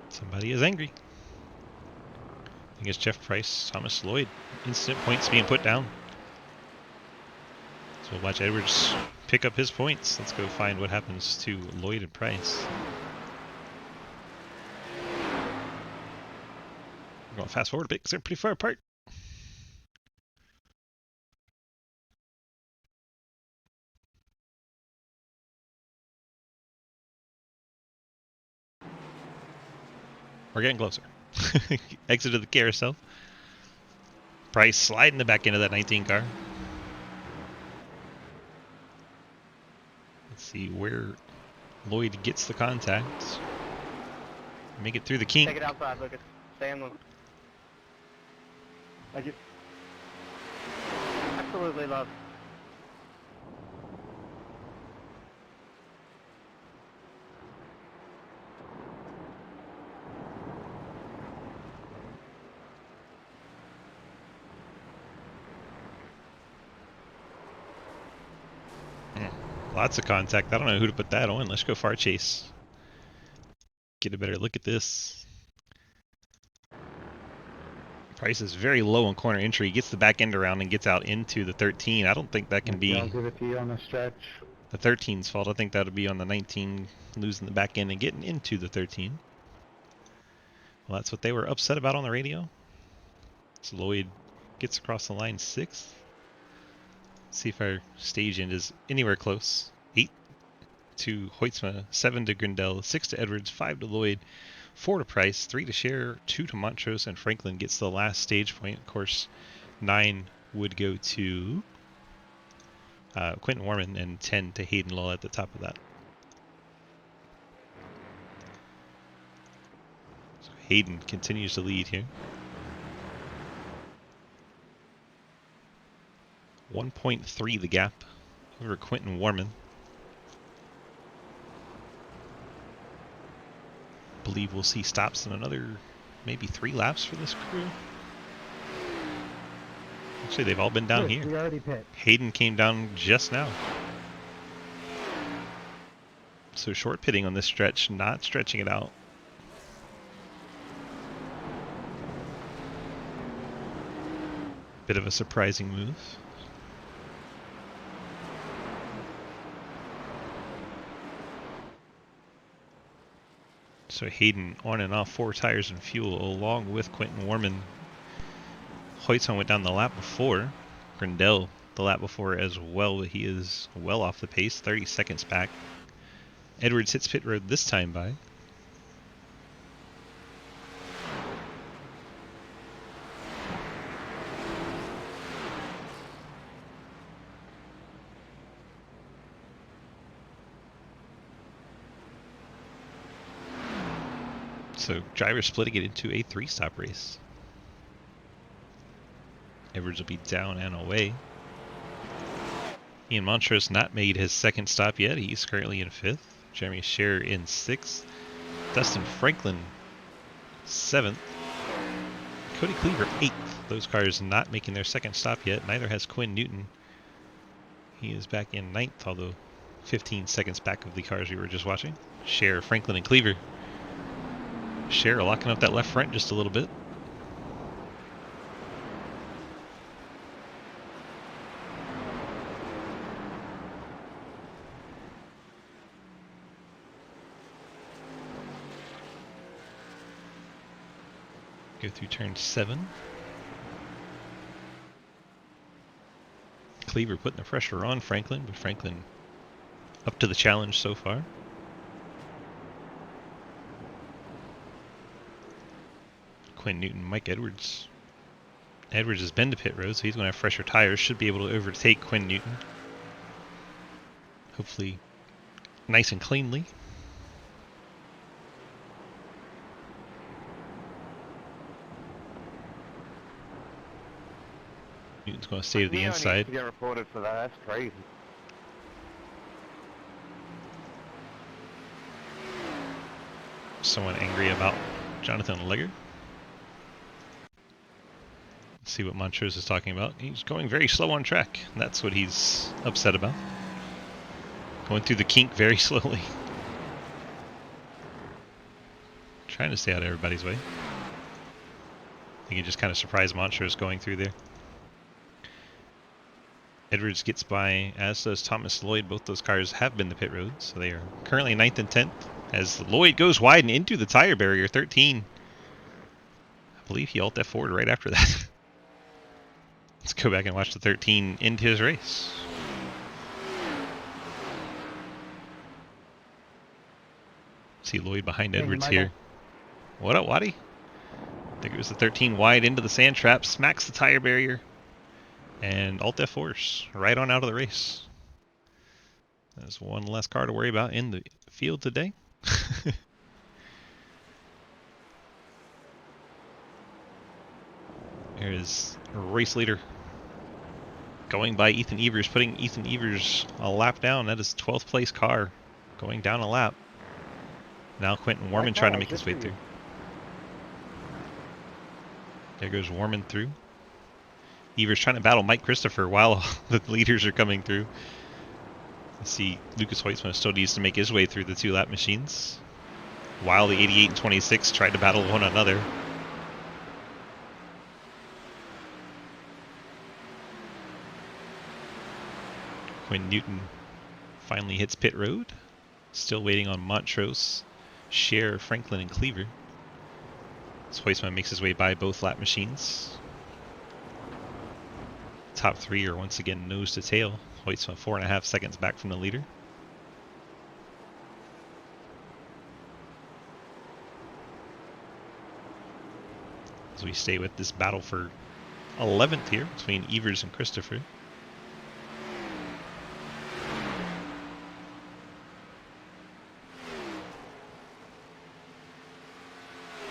Somebody is angry. I think it's Jeff Price, Thomas Lloyd. Instant points being put down. So we'll watch Edwards pick up his points. Let's go find what happens to Lloyd and Price. We're going to fast forward a bit because they're pretty far apart. We're getting closer. Exited the carousel. Price sliding the back end of that 19 car. Let's see where Lloyd gets the contact. Make it through the kink. Take it outside, Lucas. Stay in the... Like it. Absolutely love. Lots of contact. I don't know who to put that on. Let's go far chase. Get a better look at this. Price is very low on corner entry. He gets the back end around and gets out into the 13. I don't think that can be I'll give it to you on the stretch. the 13's fault. I think that would be on the 19 losing the back end and getting into the 13. Well, that's what they were upset about on the radio. So Lloyd gets across the line 6th. See if our stage end is anywhere close. 8 to Hoytsma, 7 to Grindel, 6 to Edwards, 5 to Lloyd, 4 to Price, 3 to Scherer, 2 to Montrose, and Franklin gets the last stage point. Of course, 9 would go to Quentin Warman and 10 to Hayden Lull at the top of that. So Hayden continues to lead here. 1.3 the gap over Quentin Warman. Believe we'll see stops in another maybe 3 laps for this crew. Actually, they've all been down Good, here. we already pit. Hayden came down just now. So short pitting on this stretch, not stretching it out. Bit of a surprising move. So Hayden on and off 4 tires and fuel along with Quentin Warman. Hoytson went down the lap before. Grindel the lap before as well, but he is well off the pace, 30 seconds back. Edwards hits pit road this time by. So drivers splitting it into a 3-stop race. Edwards will be down and away. Ian Montrose not made his 2nd stop yet. He's currently in 5th. Jeremy Scherer in 6th. Dustin Franklin 7th. Cody Cleaver 8th. Those cars not making their 2nd stop yet. Neither has Quinn Newton. He is back in 9th, although 15 seconds back of the cars we were just watching. Scherer, Franklin, and Cleaver. Scherer locking up that left front just a little bit. Go through turn 7. Cleaver putting the pressure on Franklin, but Franklin up to the challenge so far. Quinn Newton, Mike Edwards. Edwards has been to pit road, so he's going to have fresher tires. Should be able to overtake Quinn Newton. Hopefully nice and cleanly. Newton's going to stay to the inside. Needs to get reported for that. That's crazy. Someone angry about Jonathan Legger. Let's see what Montrose is talking about. He's going very slow on track. That's what he's upset about. Going through the kink very slowly. Trying to stay out of everybody's way. I think he just kind of surprised Montrose going through there. Edwards gets by, as does Thomas Lloyd. Both those cars have been to pit road, so they are currently 9th and 10th. As Lloyd goes wide and into the tire barrier, 13. I believe he alt F4'd right after that. Let's go back and watch the 13 end his race. See Lloyd behind Edwards here. What up, Waddy? I think it was the 13 wide into the sand trap, smacks the tire barrier, and alt F4s right on out of the race. There's one less car to worry about in the field today. There's race leader going by Ethan Evers, putting Ethan Evers a lap down. That is 12th place car going down a lap. Now Quentin Warman trying to make his way through. There goes Warman through. Evers trying to battle Mike Christopher while the leaders are coming through. Let's see, Lucas Hoytsman still needs to make his way through the 2-lap machines, while the 88 and 26 tried to battle one another. Quinn Newton finally hits pit road. Still waiting on Montrose, Scheer, Franklin, and Cleaver. As Hoytsman makes his way by both lap machines. Top 3 are once again nose to tail. Hoytsman 4.5 seconds back from the leader. As we stay with this battle for 11th here between Evers and Christopher.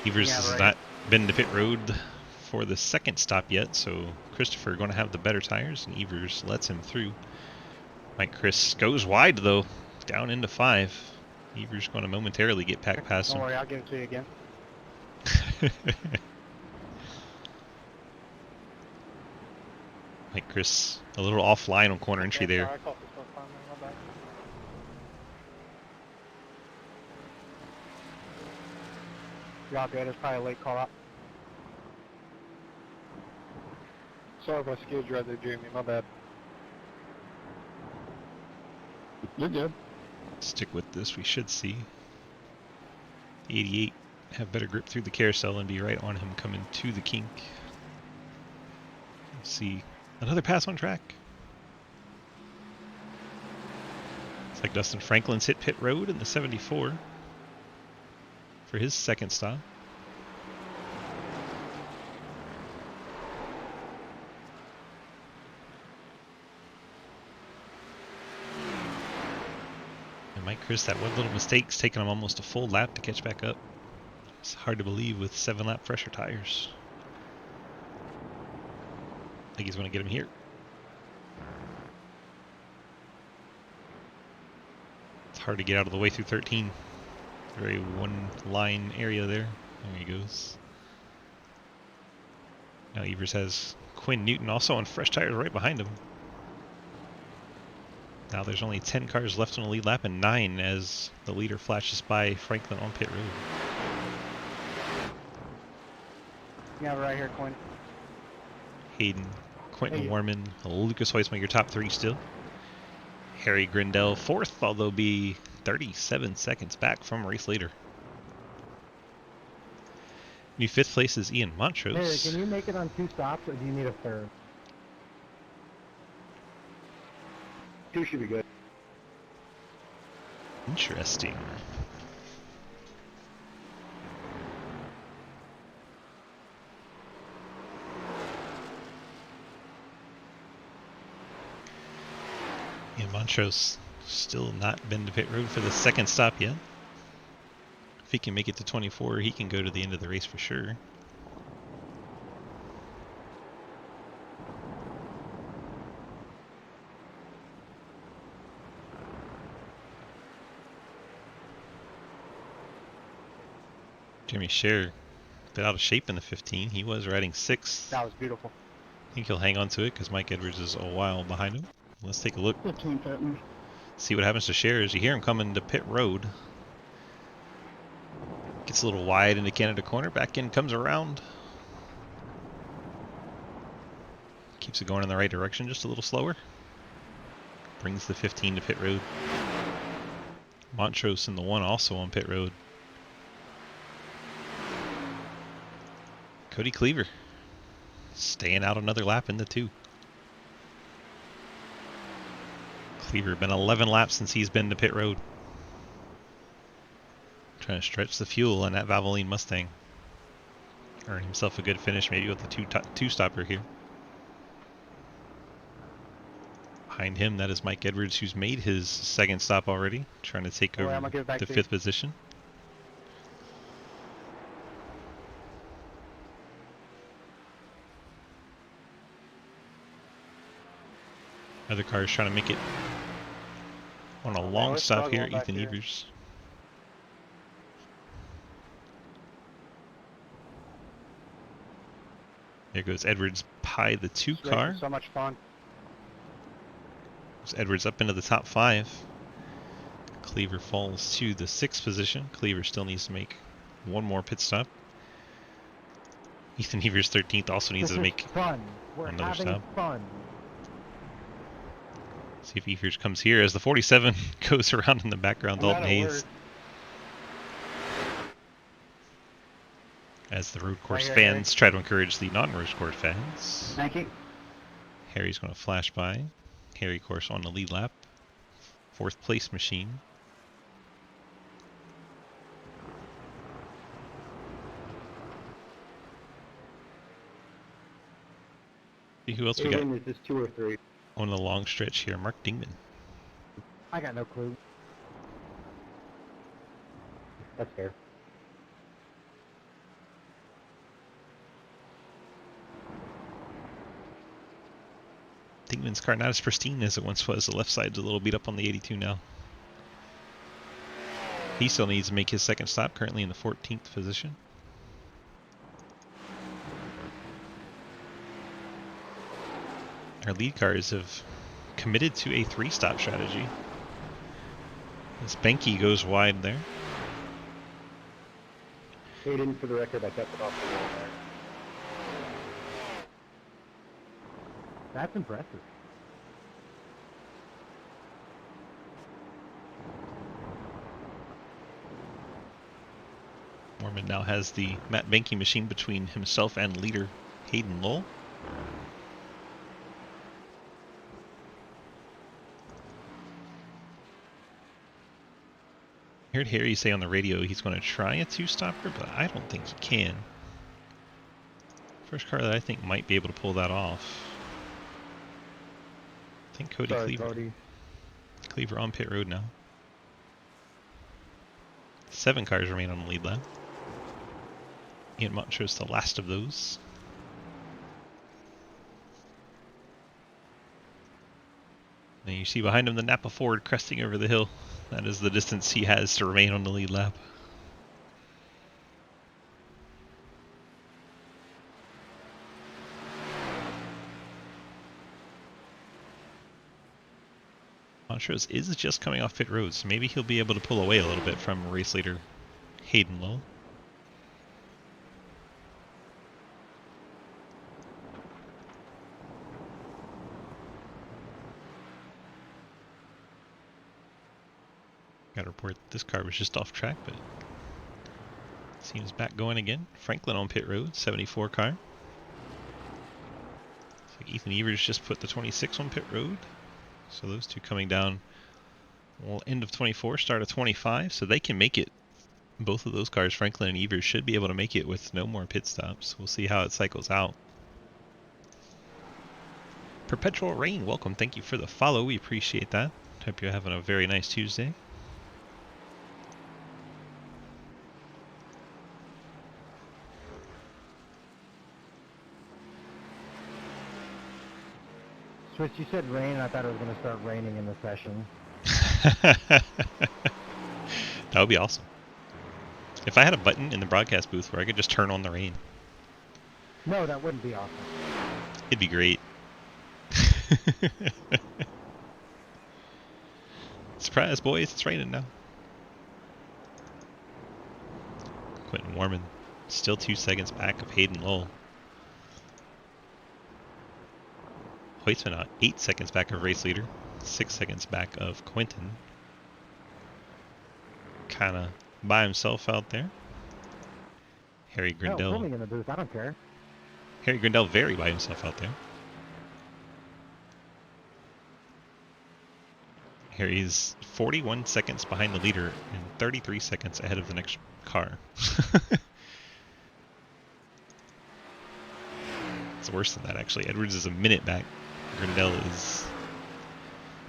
Evers has not been to pit road for the second stop yet, so Christopher going to have the better tires, and Evers lets him through. Mike Chris goes wide though, down into 5. Evers going to momentarily get back past him. Don't worry, I'll give it to you again. Mike Chris a little offline on corner entry there. I caught this one finally, my bad. Y'all good, it's probably a late call up. Sorry if I scared you right there, Jamie. My bad. You're good. Stick with this, we should see 88 have better grip through the carousel and be right on him coming to the kink. Let's see another pass on track. It's like Dustin Franklin's hit pit road in the 74 for his second stop. And Mike Chris, that one little mistake's taken him almost a full lap to catch back up. It's hard to believe with 7-lap fresher tires. I think he's going to get him here. It's hard to get out of the way through 13. Very one-line area there. There he goes. Now Evers has Quinn Newton also on fresh tires right behind him. Now there's only 10 cars left on the lead lap and 9 as the leader flashes by Franklin on pit road. Yeah, right here, Quinn. Hayden, Quentin Hey. Warman, Lucas Hoytsman, your top 3 still. Harry Grindell 4th, although be 37 seconds back from race leader. New 5th place is Ian Harry, Montrose. can you make it on 2 stops, or do you need a third? 2 should be good. Interesting. Ian Montrose still not been to pit road for the second stop yet. If he can make it to 24, he can go to the end of the race for sure. Jeremy Scher, a bit out of shape in the 15. He was riding 6th. That was beautiful. I think he'll hang on to it because Mike Edwards is a while behind him. Let's take a look. 15 pitting. See what happens to Scher as you hear him coming to pit road. Gets a little wide into Canada corner. Back in, comes around. Keeps it going in the right direction, just a little slower. Brings the 15 to pit road. Montrose in the 1 also on pit road. Cody Cleaver staying out another lap in the 2. Cleaver been 11 laps since he's been to pit road. Trying to stretch the fuel on that Valvoline Mustang. Earn himself a good finish, maybe with the two-stopper here. Behind him, that is Mike Edwards, who's made his second stop already, trying to take over I'm gonna give it back the to you. 5th position. Other cars trying to make it on a long let's stop start here, going back Ethan here. Evers. There goes Edwards by the 2 This race car. is so much fun. Goes Edwards up into the top 5. Cleaver falls to the 6th position. Cleaver still needs to make one more pit stop. Ethan Evers 13th also needs This to is make fun. We're another having stop. fun. See if Evers comes here as the 47 goes around in the background. I'm Dalton out of Hayes. word. As the road course Right here, fans try to encourage the non-road course fans. Thank you. Harry's going to flash by. Harry, of course, on the lead lap. 4th place machine. See who else we got Aiden, is this 2 or 3? on the long stretch here. Mark Dingman. I got no clue. That's fair. Dingman's car not as pristine as it once was. The left side's a little beat up on the 82 now. He still needs to make his second stop, currently in the 14th position. Our lead cars have committed to a 3-stop strategy. As Benke goes wide there. Aiden, for the record, I kept it off the wall there. That's impressive. Mormon now has the Matt Benke machine between himself and leader Hayden Lowell. I heard Harry say on the radio he's going to try a 2-stopper, but I don't think he can. First car that I think might be able to pull that off. I think Cody Sorry, Cleaver. Cody. Cleaver on pit road now. 7 cars remain on the lead lap. Ian Montrose the last of those. And you see behind him the Napa Ford cresting over the hill. That is the distance he has to remain on the lead lap. Montrose is just coming off pit road, so maybe he'll be able to pull away a little bit from race leader Hayden Lowell. Got to report this car was just off track, but Seems back going again. Franklin on pit road, 74 car. Looks like Ethan Evers just put the 26 on pit road. So those two coming down, well, end of 24, start of 25, so they can make it. Both of those cars, Franklin and Evers, should be able to make it with no more pit stops. We'll see how it cycles out. Perpetual Rain, welcome. Thank you for the follow. We appreciate that. Hope you're having a very nice Tuesday. Switch, you said rain, and I thought it was going to start raining in the session. That would be awesome. If I had a button in the broadcast booth where I could just turn on the rain. No, that wouldn't be awesome. It'd be great. Surprise, boys, it's raining now. Quentin Warman still 2 seconds back of Hayden Lowell. Hoytsman 8 seconds back of race leader, 6 seconds back of Quentin. Kind of by himself out there. Harry Hell, Grindell. filming in the booth, I don't care. Harry Grindell very by himself out there. Harry's 41 seconds behind the leader and 33 seconds ahead of the next car. It's worse than that, actually. Edwards is a minute back. Grindell is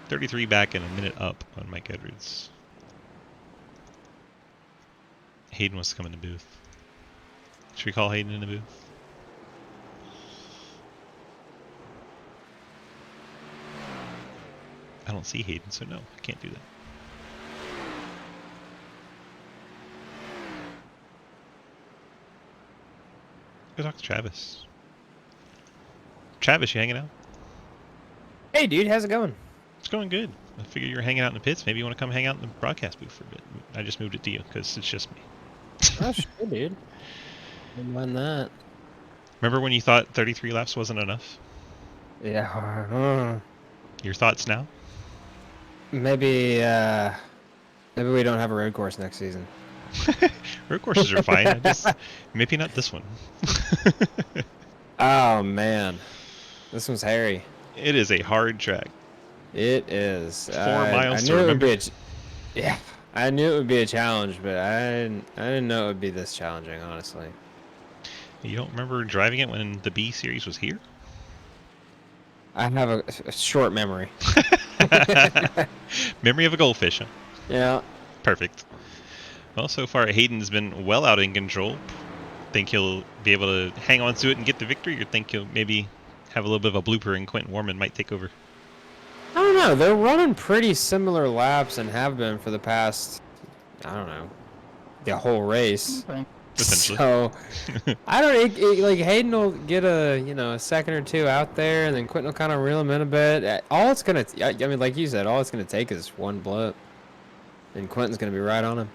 33 back and a minute up on Mike Edwards. Hayden wants to come in the booth. Should we call Hayden in the booth? I don't see Hayden, so no, I can't do that. Go talk to Travis. Travis, you hanging out? Hey, dude, how's it going? It's going good. I figure you're hanging out in the pits. Maybe you want to come hang out in the broadcast booth for a bit. I just moved it to you because it's just me. Oh, sure, dude. Wouldn't mind that. Remember when you thought 33 laps wasn't enough? Yeah. Your thoughts now? Maybe we don't have a road course next season. Road courses are fine. Maybe not this one. Oh man, this one's hairy. It is a hard track. It is. 4 miles I to knew it would remember. be yeah, I knew it would be a challenge, but I didn't know it would be this challenging, honestly. You don't remember driving it when the B series was here? I have a short memory. Memory of a goldfish, huh? Yeah. Perfect. Well, so far Hayden's been well out in control. Think he'll be able to hang on to it and get the victory, or think he'll maybe have a little bit of a blooper and Quentin Warman might take over? I don't know. They're running pretty similar laps and have been for the past, I don't know, the whole race. Essentially. So I don't like Hayden will get a second or two out there, and then Quentin will kind of reel him in a bit. All it's gonna, I mean, like you said, all it's gonna take is one blip, and Quentin's gonna be right on him.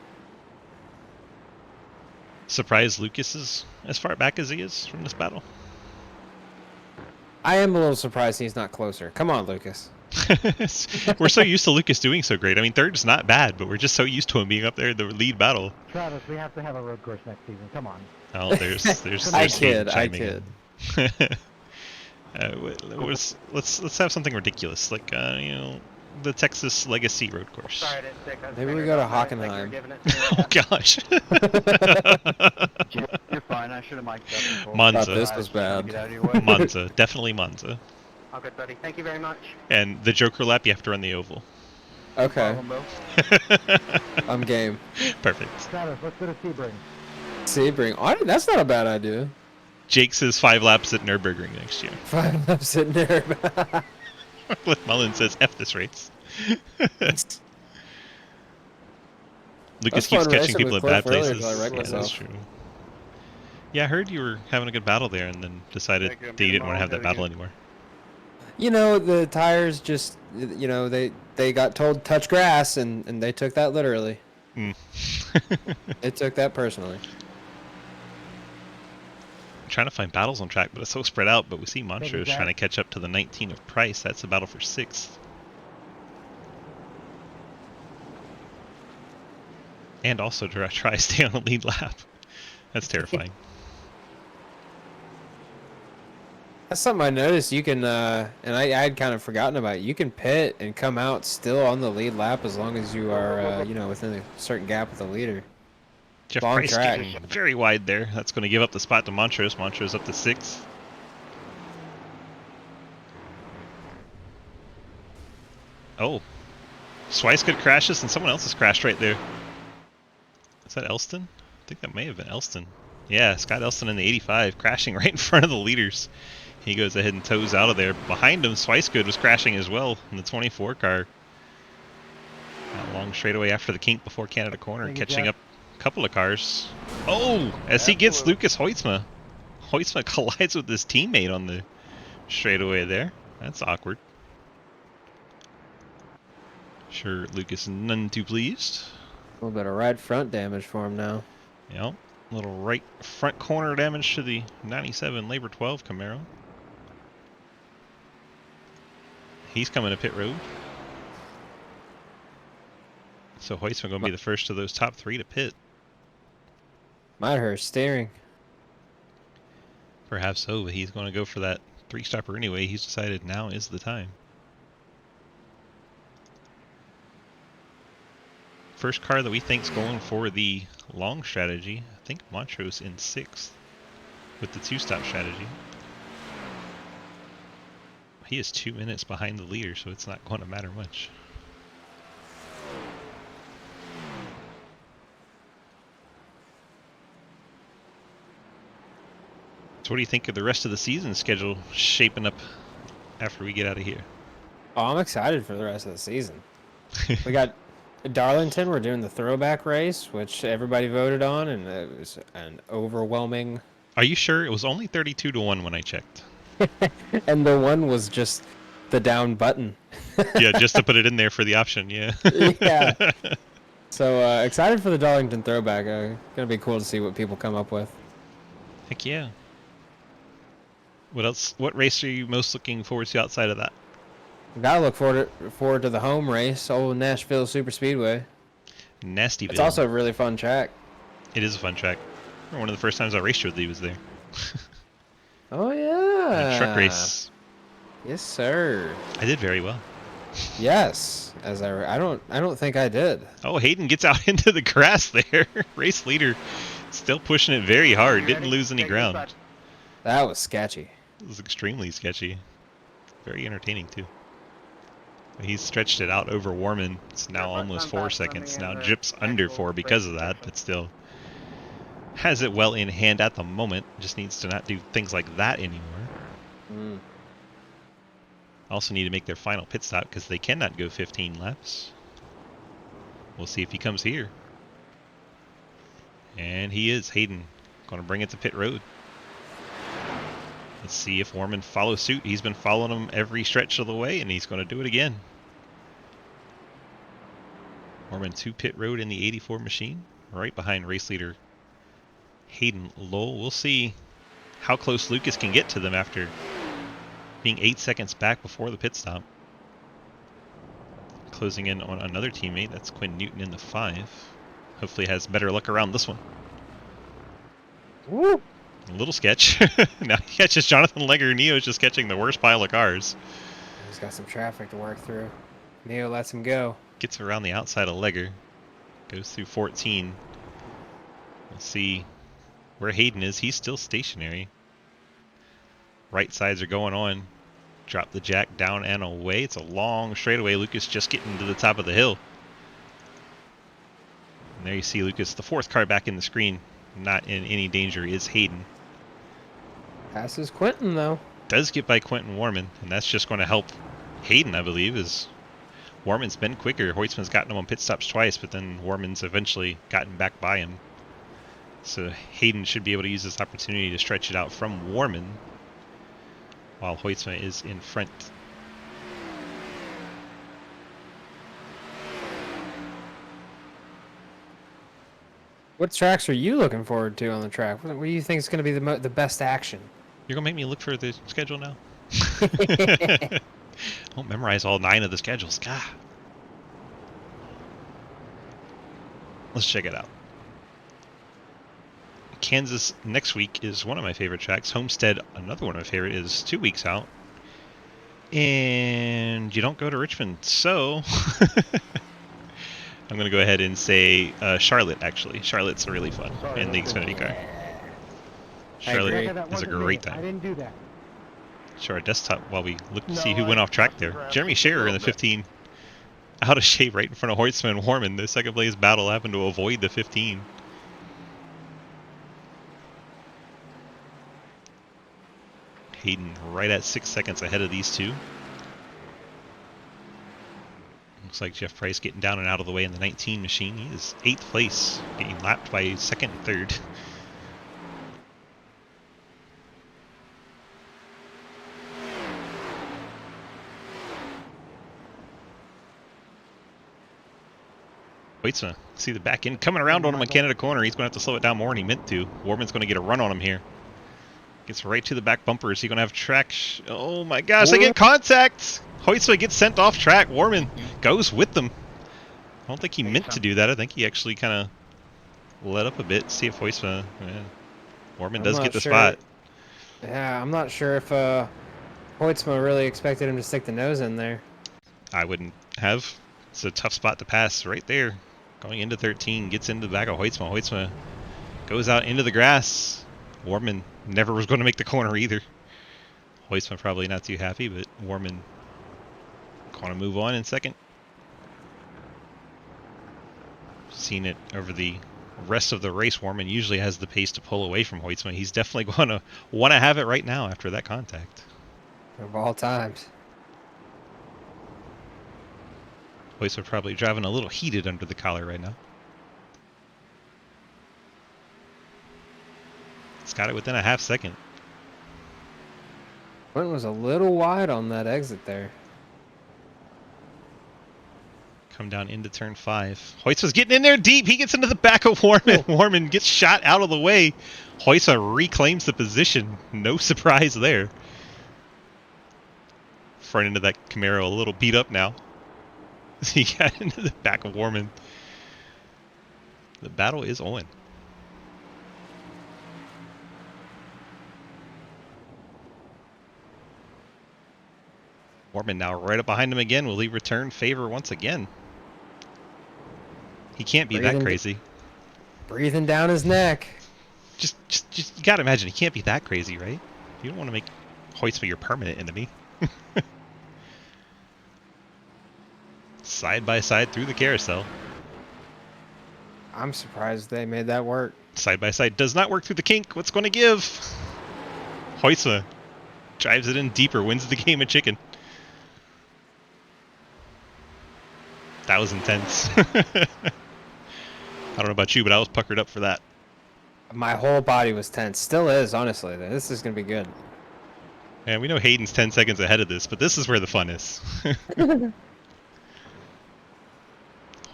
Surprised Lucas is as far back as he is from this battle. I am a little surprised he's not closer. Come on, Lucas. We're so used to Lucas doing so great. I mean, third's not bad, but we're just so used to him being up there in the lead battle. Travis, we have to have a road course next season. Come on. Oh, there's I Hayden kid. chiming in. Let's have something ridiculous, like the Texas Legacy Road Course. Sorry, I didn't stick that Maybe we finger go to up. I didn't think you were Oh giving it to me. gosh. You're fine. I should have mic'd up and told Monza. you. Thought this was bad. Get out of your way. Monza, definitely Monza. All good, buddy. Thank you very much. And the Joker lap, you have to run the oval. Okay, Problem, Bo. I'm game. Perfect. Travis, let's go to Sebring. Sebring. Oh, that's not a bad idea. Jake says 5 laps at Nürburgring next year. 5 laps sitting there. Cliff Mullen says F this race. Lucas That's keeps fun catching racing people at with bad Cliff earlier places. till I wrecked Yeah, that's myself. true. Yeah, I heard you were having a good battle there and then decided Thank you, I'm that you getting didn't want to have all that good battle again. anymore. The tires just, they got told touch grass, and they took that literally. Mm. They took that personally. I'm trying to find battles on track, but it's so spread out. But we see Thank Montrose you, trying to Zach. catch up to the 19 of Price. That's a battle for 6th. And also to try to stay on a lead lap. That's terrifying. That's something I noticed. You can, and I had kind of forgotten about it. You can pit and come out still on the lead lap as long as you are, you know, within a certain gap with the leader. Jeff Long Price track. getting very wide there. That's going to give up the spot to Montrose. Montrose up to 6th. Oh. Swicegood crashes and someone else has crashed right there. Is that Elston? I think that may have been Elston. Yeah, Scott Elston in the 85 crashing right in front of the leaders. He goes ahead and toes out of there. Behind him, Swicegood was crashing as well in the 24 car. That long straightaway after the kink before Canada Corner, Thank you, catching Jack. up a couple of cars. Oh, as he gets Lucas Hoytsma. Hoytsma collides with his teammate on the straightaway there. That's awkward. Sure, Lucas none too pleased. A little bit of right front damage for him now. Yep, little right front corner damage to the 97 Labor 12 Camaro. He's coming to pit road. So Hoytsma going to be the first of those top 3 to pit. Might hurt steering. Perhaps so, but he's going to go for that 3-stopper anyway. He's decided now is the time. First car that we think's going for the long strategy. I think Montrose in 6th with the 2-stop strategy. He is 2 minutes behind the leader, so it's not going to matter much. So what do you think of the rest of the season schedule shaping up after we get out of here? Oh, I'm excited for the rest of the season. We got Darlington. We're doing the throwback race, which everybody voted on, and it was an overwhelming. Are you sure? It was only 32-1 when I checked. And the one was just the down button. Yeah, just to put it in there for the option, yeah. Yeah. So excited for the Darlington throwback. Gonna be cool to see what people come up with. Heck yeah. What else? What race are you most looking forward to outside of that? Gotta look forward to the home race, old Nashville Super Speedway. Nastyville. It's also a really fun track. It is a fun track. I remember one of the first times I raced with Lee was there. Oh yeah. Truck race. Yes, sir. I did very well. Yes, as I don't think I did. Oh, Hayden gets out into the grass there. Race leader still pushing it very hard. Didn't lose any ground. That was sketchy. It was extremely sketchy. Very entertaining too. He's stretched it out over Warman. It's now almost 4 seconds. Now Jip's under 4 because of that, but still has it well in hand at the moment. Just needs to not do things like that anymore. Mm. Also need to make their final pit stop because they cannot go 15 laps. We'll see if he comes here. And he is. Hayden going to bring it to pit road. Let's see if Warman follows suit. He's been following him every stretch of the way, and he's going to do it again. Warman to pit road in the 84 machine, right behind race leader Hayden Lowell. We'll see how close Lucas can get to them after being 8 seconds back before the pit stop. Closing in on another teammate. That's Quinn Newton in the 5. Hopefully has better luck around this one. Woo! A little sketch. Now he catches Jonathan Legger. Neo's just catching the worst pile of cars. He's got some traffic to work through. Neo lets him go. Gets around the outside of Legger. Goes through 14. We'll see where Hayden is. He's still stationary. Right sides are going on. Drop the jack down and away. It's a long straightaway. Lucas just getting to the top of the hill. And there you see Lucas, the 4th car back in the screen. Not in any danger is Hayden. Passes Quentin though. Does get by Quentin Warman, and that's just going to help Hayden, I believe, as Warman's been quicker. Hoytsman's gotten him on pit stops twice, but then Warman's eventually gotten back by him. So Hayden should be able to use this opportunity to stretch it out from Warman, while Hoytsma is in front. What tracks are you looking forward to on the track? What do you think is going to be the best action? You're going to make me look for the schedule now? Don't memorize all 9 of the schedules. God. Let's check it out. Kansas next week is one of my favorite tracks. Homestead, another one of my favorite, is 2 weeks out. And you don't go to Richmond, so I'm going to go ahead and say Charlotte, actually. Charlotte's really fun in the Xfinity car. Charlotte agree. That is a wasn't great me. I time. didn't do that. Show our desktop while we look to No, see who went off track I there. grabbed Jeremy it a Scherer in the little bit. 15. Out of shape right in front of Hoytsman and Warman. The second place battle happened to avoid the 15. Hayden right at 6 seconds ahead of these two. Looks like Jeff Price getting down and out of the way in the 19 machine. He is 8th place, getting lapped by second and third. Hoytsma, see the back end coming around on him in Canada corner. He's going to have to slow it down more than he meant to. Warman's going to get a run on him here. Gets right to the back bumper. Is he going to have track? Oh my gosh, they get contact! Hoytsma gets sent off track. Warman goes with them. I don't think he meant to do that. I think he actually kind of let up a bit. See if Hoytsma... Warman does get the spot. Yeah, I'm not sure if Hoytsma really expected him to stick the nose in there. I wouldn't have. It's a tough spot to pass right there. Going into 13, gets into the back of Hoytsma. Hoytsma goes out into the grass. Warman never was going to make the corner either. Hoytsma probably not too happy, but Warman going to move on in second. Seen it over the rest of the race. Warman usually has the pace to pull away from Hoytsma. He's definitely going to want to have it right now after that contact. Of all times. Hoytsma probably driving a little heated under the collar right now. It's got it within a half second. Quentin was a little wide on that exit there. Come down into turn 5. Hoytsma's getting in there deep. He gets into the back of Warman. Warman gets shot out of the way. Hoytsma reclaims the position. No surprise there. Front end of that Camaro a little beat up now. He got into the back of Warman. The battle is on. Warman now right up behind him again. Will he return favor once again? He can't be that crazy. Breathing down his neck. Just you gotta imagine, he can't be that crazy, right? You don't want to make Hoytsma your permanent enemy. Side by side through the carousel. I'm surprised they made that work. Side by side does not work through the kink. What's going to give? Hoytsma drives it in deeper, wins the game of chicken. That was intense. I don't know about you, but I was puckered up for that. My whole body was tense. Still is, honestly. This is going to be good. And we know Hayden's 10 seconds ahead of this, but this is where the fun is.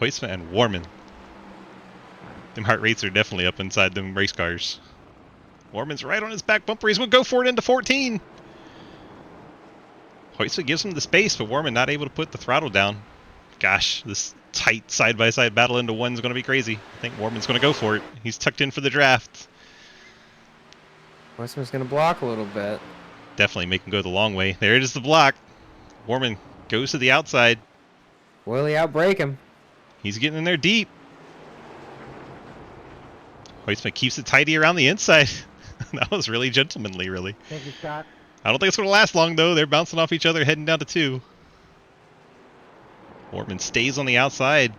Hoytsma and Warman. Them heart rates are definitely up inside them race cars. Warman's right on his back bumper. He's going to go for it into 14. Hoytsma gives him the space, but Warman not able to put the throttle down. Gosh, this tight side-by-side battle into one is going to be crazy. I think Warman's going to go for it. He's tucked in for the draft. Hoytsma's going to block a little bit. Definitely make him go the long way. There it is, the block. Warman goes to the outside. Will he outbrake him? He's getting in there deep. Hoytsma keeps it tidy around the inside. That was really gentlemanly, really. Thank you, Scott. I don't think it's going to last long, though. They're bouncing off each other, heading down to 2. Warman stays on the outside.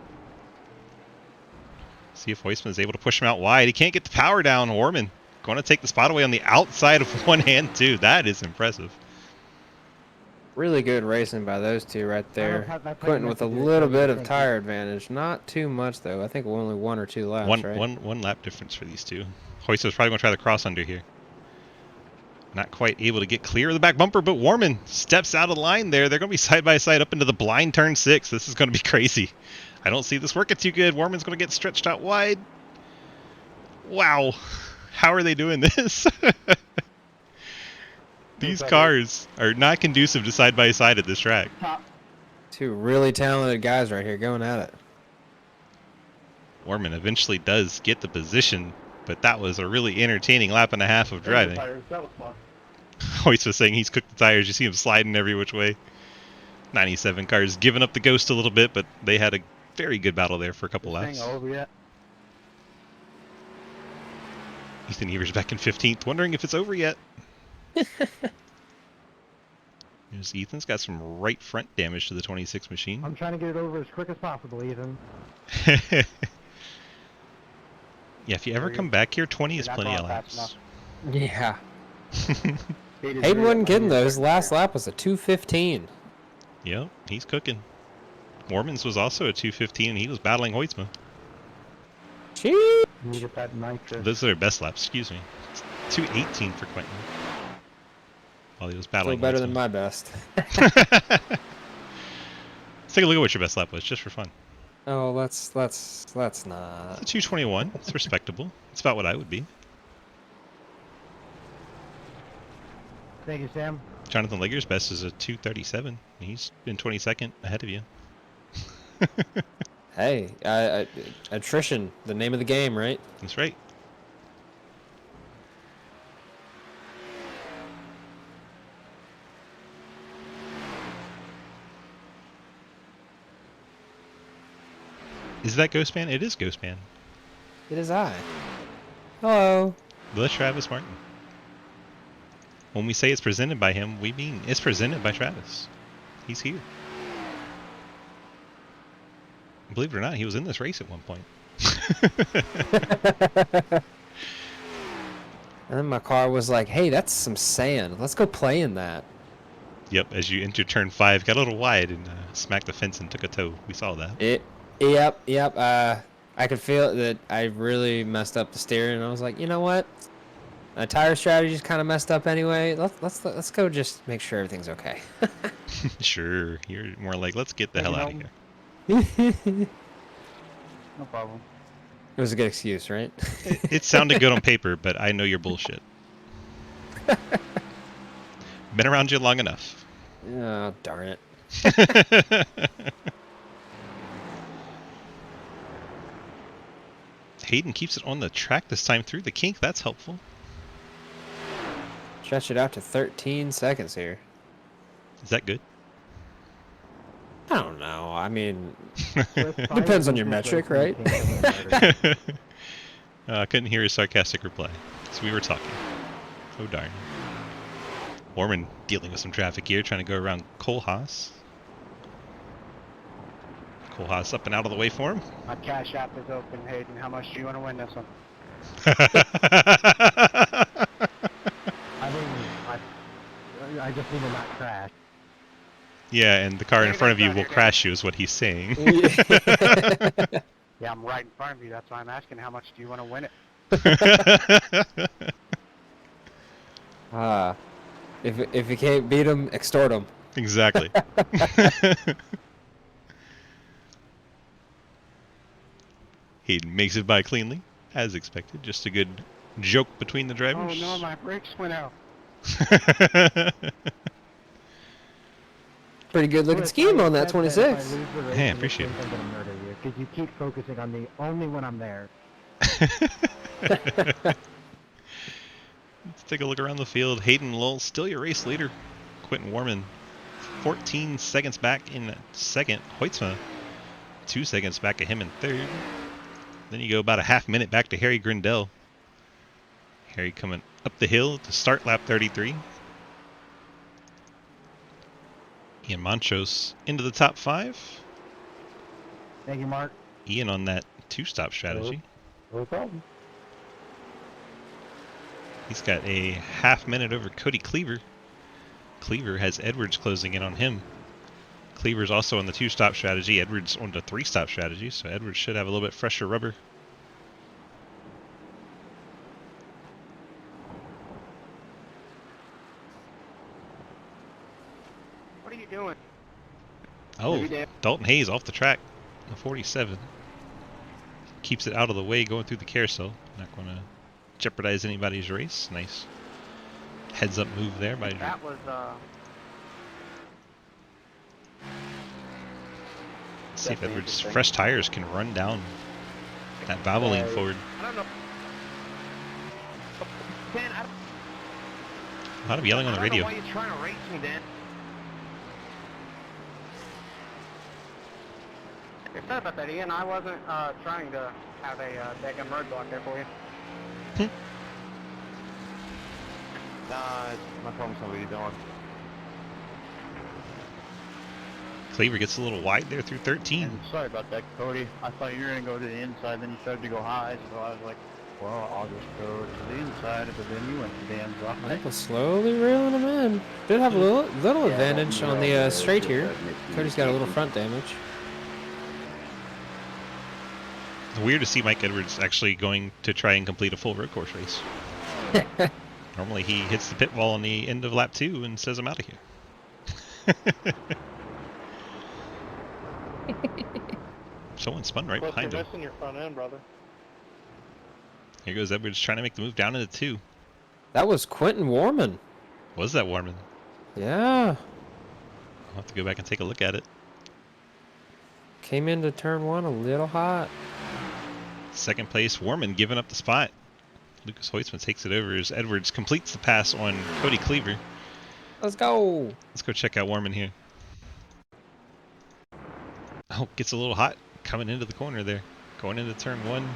See if Hoytsman is able to push him out wide. He can't get the power down. Warman going to take the spot away on the outside of one hand, too. That is impressive. Really good racing by those two right there. I played Quentin with a messages, little so bit of thank you. tire advantage. Not too much, though. I think only 1 or 2 laps, right? One lap difference for these two. Hoytsman's probably going to try the cross under here. Not quite able to get clear of the back bumper, but Warman steps out of the line there. They're going to be side by side up into the blind turn 6. This is going to be crazy. I don't see this working too good. Warman's going to get stretched out wide. Wow. How are they doing this? These cars are not conducive to side by side at this track. Two really talented guys right here going at it. Warman eventually does get the position. But that was a really entertaining lap and a half of driving. Tires, that was fun. Hoyt was saying he's cooked the tires. You see him sliding every which way. 97 cars giving up the ghost a little bit, but they had a very good battle there for a couple This laps. thing over yet? Ethan Evers back in 15th, wondering if it's over yet. There's Ethan's got some right front damage to the 26 machine. I'm trying to get it over as quick as possible, Ethan. Yeah, if you ever Are you- come back here, 20 is You're not plenty of going fast laps. Yeah. Hayden Hayden wasn't kidding though. His last lap was a 2:15. Yep, he's cooking. Mormons was also a 2:15, and he was battling Hoytsma. Gee. Needed that nitrous. Those are their best laps, excuse me. It's 2:18 for Quentin. While he was Still battling better than Hoytsma. my best. Let's take a look at what your best lap was, just for fun. Oh, let's not. It's a 2:21. It's respectable. It's about what I would be. Thank you, Sam. Jonathan Legger's best is a 2:37. He's been 22nd ahead of you. Hey, attrition, the name of the game, right? That's right. Is that Ghostman? It is Ghostman. It is I. Hello. The Travis Martin. When we say it's presented by him, we mean it's presented by Travis. He's here. Believe it or not, he was in this race at one point. And then my car was like, hey, that's some sand. Let's go play in that. Yep, as you entered turn 5, got a little wide and smacked the fence and took a toe. We saw that. Yep. I could feel that I really messed up the steering. And I was like, you know what? My tire strategy's kind of messed up anyway. Let's go just make sure everything's okay. Sure, you're more like, let's get the hell out of here. No problem. It was a good excuse, right? It sounded good on paper, but I know you're bullshit. Been around you long enough. Oh, darn it. Hayden keeps it on the track this time through the kink. That's helpful. Stretch it out to 13 seconds here. Is that good? I don't know. I mean, Swift Depends fires on your in this metric, race right? and can't win murder. I couldn't hear his sarcastic reply. So we were talking. Oh darn. Orman dealing with some traffic here, trying to go around Cole Haas. Cole Haas up and out of the way for him. My cash app is open, Hayden. How much do you want to win this one? I just need to not crash. Yeah, and the car in Hey, front of that's you not will your crash you is what he's saying. Yeah, I'm right in front of you. That's why I'm asking how much do you want to win it? If you can't beat them, extort them. Exactly. Hayden makes it by cleanly, as expected. Just a good joke between the Oh drivers. no, my brakes went out. Pretty good looking Swift, scheme I on that said if I 26. lose the race, Hey, I you appreciate think it. I'm gonna murder you because you keep focusing on me only when I'm there. Let's take a look around the field. Hayden Lowell, still your race leader. Quentin Warman, 14 seconds back in second. Hoytsma, 2 seconds back of him in third. Then you go about a half minute back to Harry Grindell. Harry coming up the hill to start lap 33. Ian Montrose into the top 5. Thank you, Mark. Ian on that 2-stop strategy. No problem. He's got a half minute over Cody Cleaver. Cleaver has Edwards closing in on him. Cleaver's also on the 2-stop strategy. Edwards on the 3-stop strategy, so Edwards should have a little bit fresher rubber. What are you doing? Oh, Maybe they- Dalton Hayes off the track. The 47. Keeps it out of the way going through the carousel. Not going to jeopardize anybody's race. Nice heads up move there by That was Let's see if definitely Edwards' interesting. fresh tires can run down that Valvoline forward. I don't know. Dan, A lot of yelling on the radio. I don't know why you're trying to race me, Dan. Hey, sorry about that, Ian. I wasn't trying to have a daggum roadblock there for you. Nah, my problem's not what you're doing. Cleaver gets a little wide there through 13. And sorry about that, Cody. I thought you were gonna go to the inside, then you started to go high, so I was like, well, I'll just go to the inside, but then you went to the inside. Michael slowly reeling him in. Did have a little advantage on the straight here. Cody's got a little front damage. It's weird to see Mike Edwards actually going to try and complete a full road course race. Normally he hits the pit wall on the end of lap 2 and says, I'm out of here. Someone spun right behind him. missing your front end, brother. Here goes Edwards trying to make the move down into 2. That was Quentin Warman. Was that Warman? Yeah. I'll have to go back and take a look at it. Came into turn 1 a little hot. Second place, Warman giving up the spot. Lucas Hoytsman takes it over as Edwards completes the pass on Cody Cleaver. Let's go. Let's go check out Warman here. Oh, gets a little hot coming into the corner there. Going into turn 1.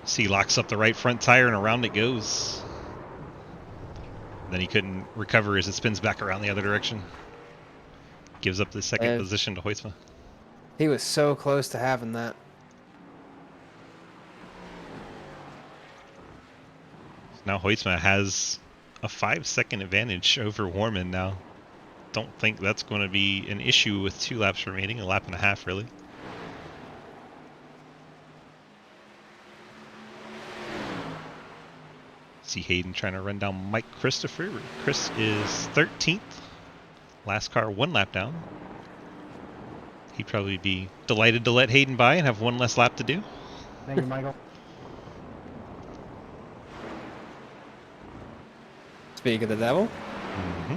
See, locks up the right front tire and around it goes. Then he couldn't recover as it spins back around the other direction. Gives up the second position to Hoytsma. He was so close to having that. Now Hoytsma has a 5-second advantage over Warman now. Don't think that's going to be an issue with 2 laps remaining, a lap and a half really. See Hayden trying to run down Mike Christopher. Chris is 13th. Last car 1 lap down. He'd probably be delighted to let Hayden by and have 1 less lap to do. Thank you, Michael. Speak of the devil. Mm-hmm.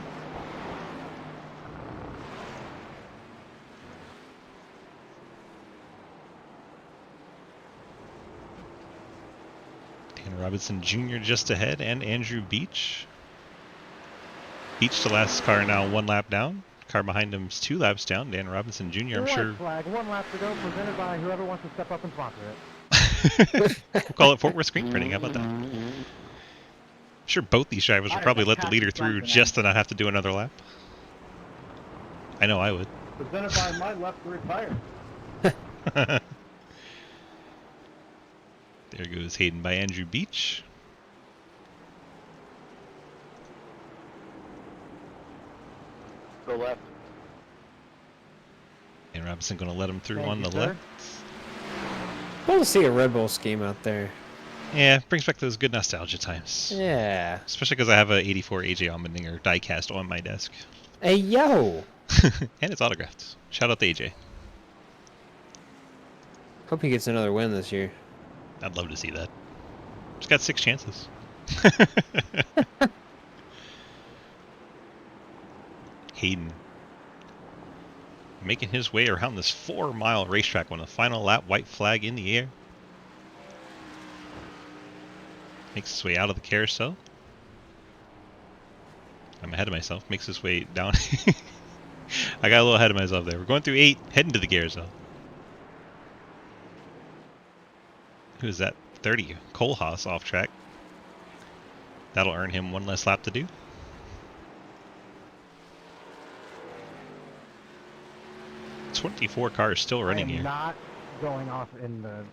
Dan Robinson Jr. just ahead, and Andrew Beach. Beach, the last car, now 1 lap down. Car behind him is 2 laps down. Dan Robinson Jr. I'm sure. Flag, 1 lap to go, presented by whoever wants to step up and sponsor it. We'll call it Fort Worth screen printing. How about that? I'm sure both these drivers would probably let the leader through just to not have to do another lap. I know I would. Presented by my left rear tire. There goes Hayden by Andrew Beach. Go left. And Robinson going to let him through Thank on you, the sir. left. Cool to see a Red Bull scheme out there. Yeah, brings back those good nostalgia times. Yeah. Especially because I have a 84 AJ Allmendinger diecast on my desk. Hey, yo. And it's autographed. Shout out to AJ. Hope he gets another win this year. I'd love to see that. Just got 6 chances. Hayden making his way around this 4-mile racetrack on the final lap, white flag in the air. Makes his way out of the carousel. I'm ahead of myself. Makes his way down. I got a little ahead of myself there. We're going through 8, heading to the carousel. Who is that? 30. Kohlhaas off track. That'll earn him 1 less lap to do. .24 cars still running here. Not going off in the.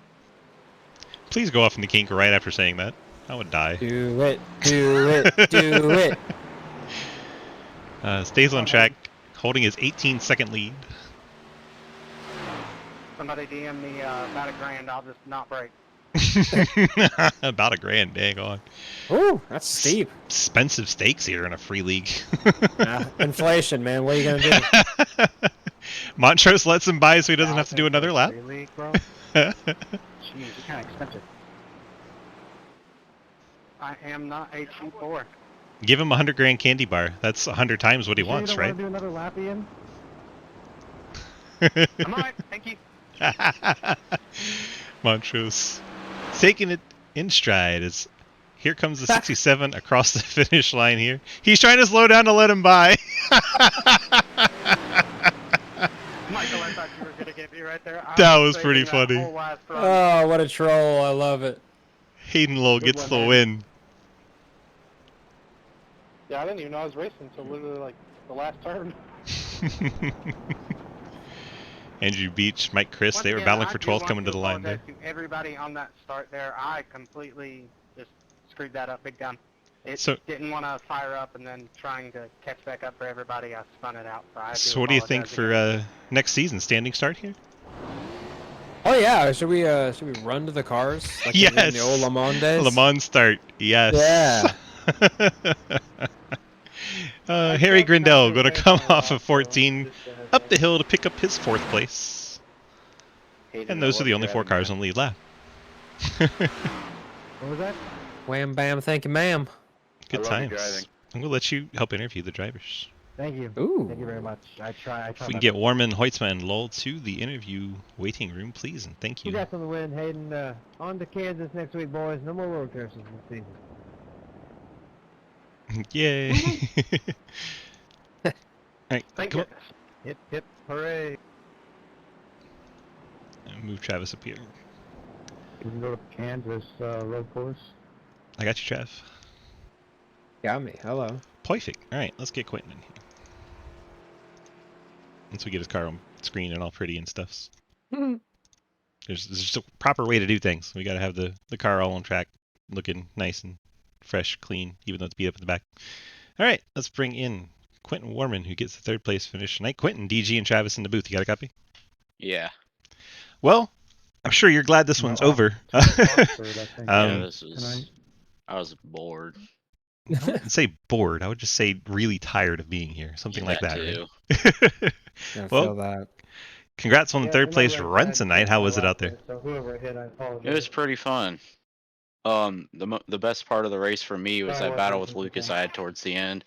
Please go off in the kink right after saying that. I would die. Do it. Do it. Do it. Stays on track, holding his 18-second lead. Somebody DM me about $1,000. I'll just not break. About $1,000, dang on. Ooh, that's steep. Expensive stakes here in a free league. Inflation, man. What are you going to do? Montrose lets him by so he doesn't have to do another lap. Really, bro? Jeez, you're kind of expensive. I am not a cheap whore. Give him $100,000 candy bar. That's 100 times what he wants, right? You don't want to do another lap, Ian? I'm alright, thank you. Montrose taking it in stride. As here comes the 67 across the finish line here. He's trying to slow down to let him by. Michael, I thought you were gonna get me right there. That I was pretty saving that funny. whole last run. Oh, what a troll! I love it. Hayden Lowell Good gets one, the Hayden. win. Yeah, I didn't even know I was racing until literally like the last turn. Andrew Beach, Mike Chris, Once they were again, battling I for do 12th want coming to to the line apologize there. to everybody on that start there. I completely just screwed that up big time. It So- didn't want to fire up and then trying to catch back up for everybody. I spun it out. So I So what do you think apologize for again. next season? Standing start here? Oh yeah, should we run to the cars like we did in the old Yes! Le Mans days? Le Mans start, yes. Yeah. Harry Grindell going to come off so of 14 up the hill to pick up his 4th place. Hayden, And I those are love the only 4 driving cars that. on the lead lap. What was that? Wham bam, thank you, ma'am. Good I love you times. driving. I'm going to let you help interview the drivers. Thank you. Ooh. Thank you very much. I try. If we can get Warman, Hoitzman, and Lowell to the interview waiting room, please, and thank you. Congrats on the win, Hayden. On to Kansas next week, boys. No more road curses this season. Yay! Alright, Thank come goodness. Hip hip hooray! on. Move Travis up here. We can go to Kansas road course. I got you, Trav. Got me. Hello. Perfect. Alright, let's get Quentin in here. Once we get his car on screen and all pretty and stuff. There's just a proper way to do things. We got to have the car all on track, looking nice and fresh, clean, even though it's beat up in the back. All right, let's bring in Quentin Warman, who gets the 3rd place finish tonight. Quentin, DG, and Travis in the booth. You got a copy? Yeah. Well, I'm sure you're glad this one's over. Yeah, this was. I was bored. I wouldn't say bored. I would just say really tired of being here. Something like that, too. right? I Well, feel that. congrats on the 3rd place run tonight. How was it out there? So whoever hit, I apologize. It was pretty fun. The best part of the race for me was that battle with Lucas I had towards the end,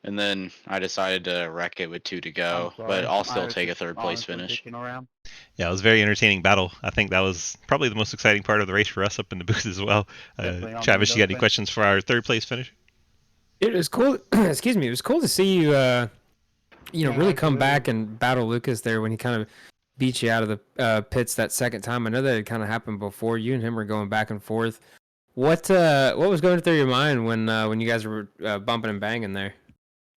and then I decided to wreck it with 2 to go. But I'll still take a 3rd place finish. Around. Yeah, it was a very entertaining battle. I think that was probably the most exciting part of the race for us up in the booth as well. Definitely on Travis, the you got any thing. questions for our 3rd place finish? It was cool. Excuse me. It was cool to see you. Really come back and battle Lucas there when he kind of beat you out of the pits that second time. I know that had kind of happened before. You and him were going back and forth. What was going through your mind when you guys were bumping and banging there?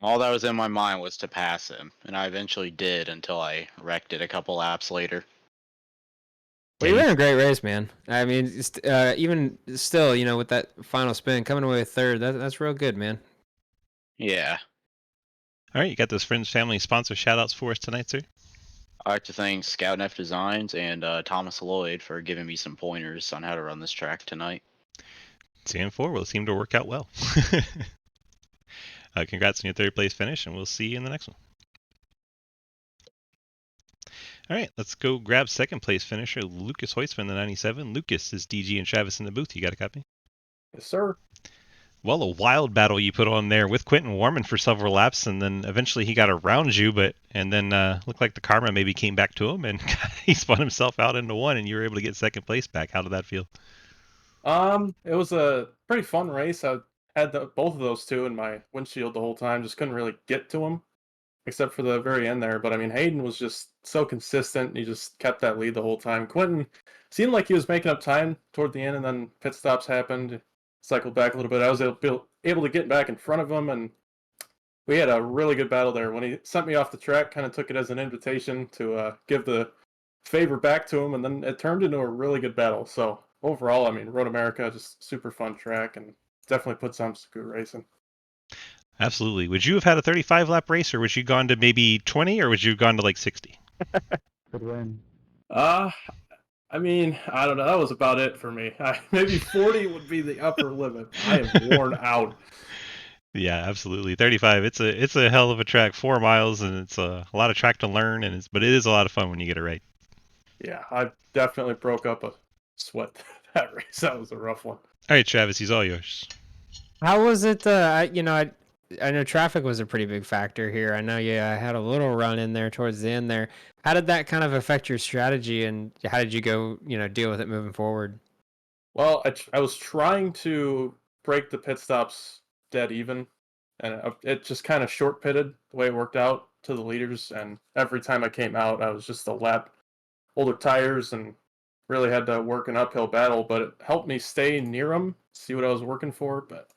All that was in my mind was to pass him, and I eventually did until I wrecked it a couple laps later. Well, you ran a great race, man. I mean, even still, with that final spin, coming away with 3rd, that's real good, man. Yeah. All right, you got those friends, family, sponsor shout-outs for us tonight, sir? I'd like to thank Scout F Designs and Thomas Lloyd for giving me some pointers on how to run this track tonight. 2-4, well, it seemed to work out well. Congrats on your 3rd place finish, and we'll see you in the next one. All right, let's go grab 2nd place finisher Lucas Hoitzman, the 97. Lucas is DG and Travis in the booth. You got a copy? Yes, sir. Well, a wild battle you put on there with Quentin Warman for several laps, and then eventually he got around you, and then looked like the karma maybe came back to him, and he spun himself out into 1, and you were able to get 2nd place back. How did that feel? It was a pretty fun race. I had both of those 2 in my windshield the whole time. Just couldn't really get to them, except for the very end there. But I mean, Hayden was just so consistent. He just kept that lead the whole time. Quentin seemed like he was making up time toward the end, and then pit stops happened. Cycled back a little bit. I was able to get back in front of him, and we had a really good battle there. When he sent me off the track, kind of took it as an invitation to give the favor back to him, and then it turned into a really good battle. So overall, I mean, Road America, just super fun track, and definitely puts on some good racing. Absolutely. Would you have had a 35-lap race, or would you gone to maybe 20, or would you have gone to like 60? Good win. I mean, I don't know. That was about it for me. Maybe 40 would be the upper limit. I am worn out. Yeah, absolutely. 35. It's a hell of a track. 4 miles, and it's a lot of track to learn, but it is a lot of fun when you get it right. Yeah, I definitely broke up a sweat that race. That was a rough one. All right, Travis, he's all yours. How was it? I know traffic was a pretty big factor here. I know you had a little run in there towards the end there. How did that kind of affect your strategy, and how did you go, deal with it moving forward? Well, I was trying to break the pit stops dead even, and it just kind of short pitted the way it worked out to the leaders. And every time I came out, I was just a lap older tires and really had to work an uphill battle. But it helped me stay near them, see what I was working for. But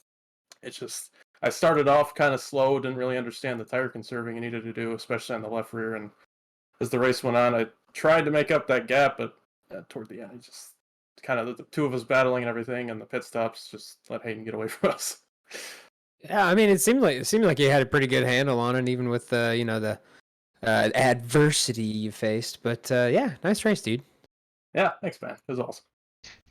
it's just I started off kind of slow, didn't really understand the tire conserving I needed to do, especially on the left rear. And as the race went on, I tried to make up that gap, but toward the end, it just kind of the two of us battling and everything, and the pit stops just let Hayden get away from us. Yeah, I mean, it seemed like you had a pretty good handle on it, even with the adversity you faced. But yeah, nice race, dude. Yeah, thanks, man. It was awesome.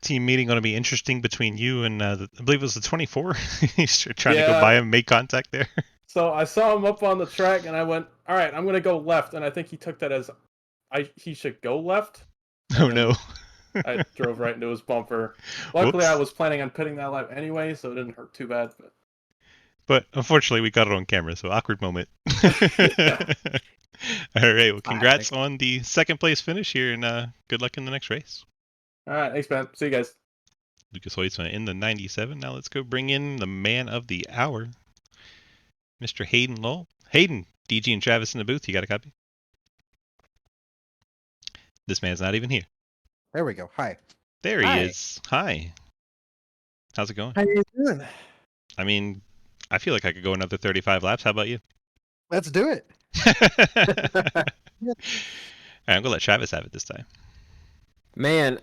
Team meeting going to be interesting between you and I believe it was the 24. He's trying to go by him, make contact there. So I saw him up on the track, and I went, "All right, I'm gonna go left." And I think he took that as he should go left. Oh no! I drove right into his bumper. Luckily, I Whoops. was planning on pitting that lap anyway, so it didn't hurt too bad. But unfortunately, we got it on camera, so awkward moment. All right. Well, congrats on the second place finish here, and good luck in the next race. All right, thanks, man. See you guys. Lucas Hoytsma in the 97. Now let's go bring in the man of the hour, Mr. Hayden Lowell. Hayden, DG and Travis in the booth. You got a copy? This man's not even here. There we go. Hi. There he is. Hi. How's it going? How you doing? I mean, I feel like I could go another 35 laps. How about you? Let's do it. All right, I'm gonna let Travis have it this time. Man,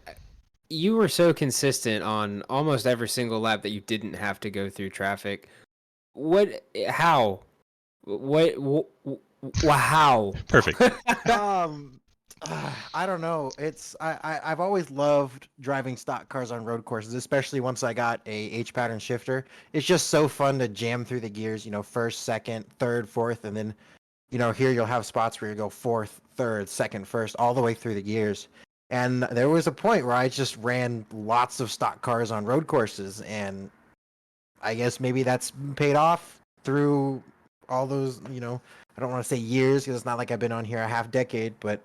you were so consistent on almost every single lap that you didn't have to go through traffic. What? How? How? Perfect. I don't know. I've always loved driving stock cars on road courses, especially once I got a H pattern shifter. It's just so fun to jam through the gears, first, second, third, fourth, and then, here you'll have spots where you go fourth, third, second, first, all the way through the gears. And there was a point where I just ran lots of stock cars on road courses, and I guess maybe that's paid off through all those, I don't want to say years because it's not like I've been on here a half decade, but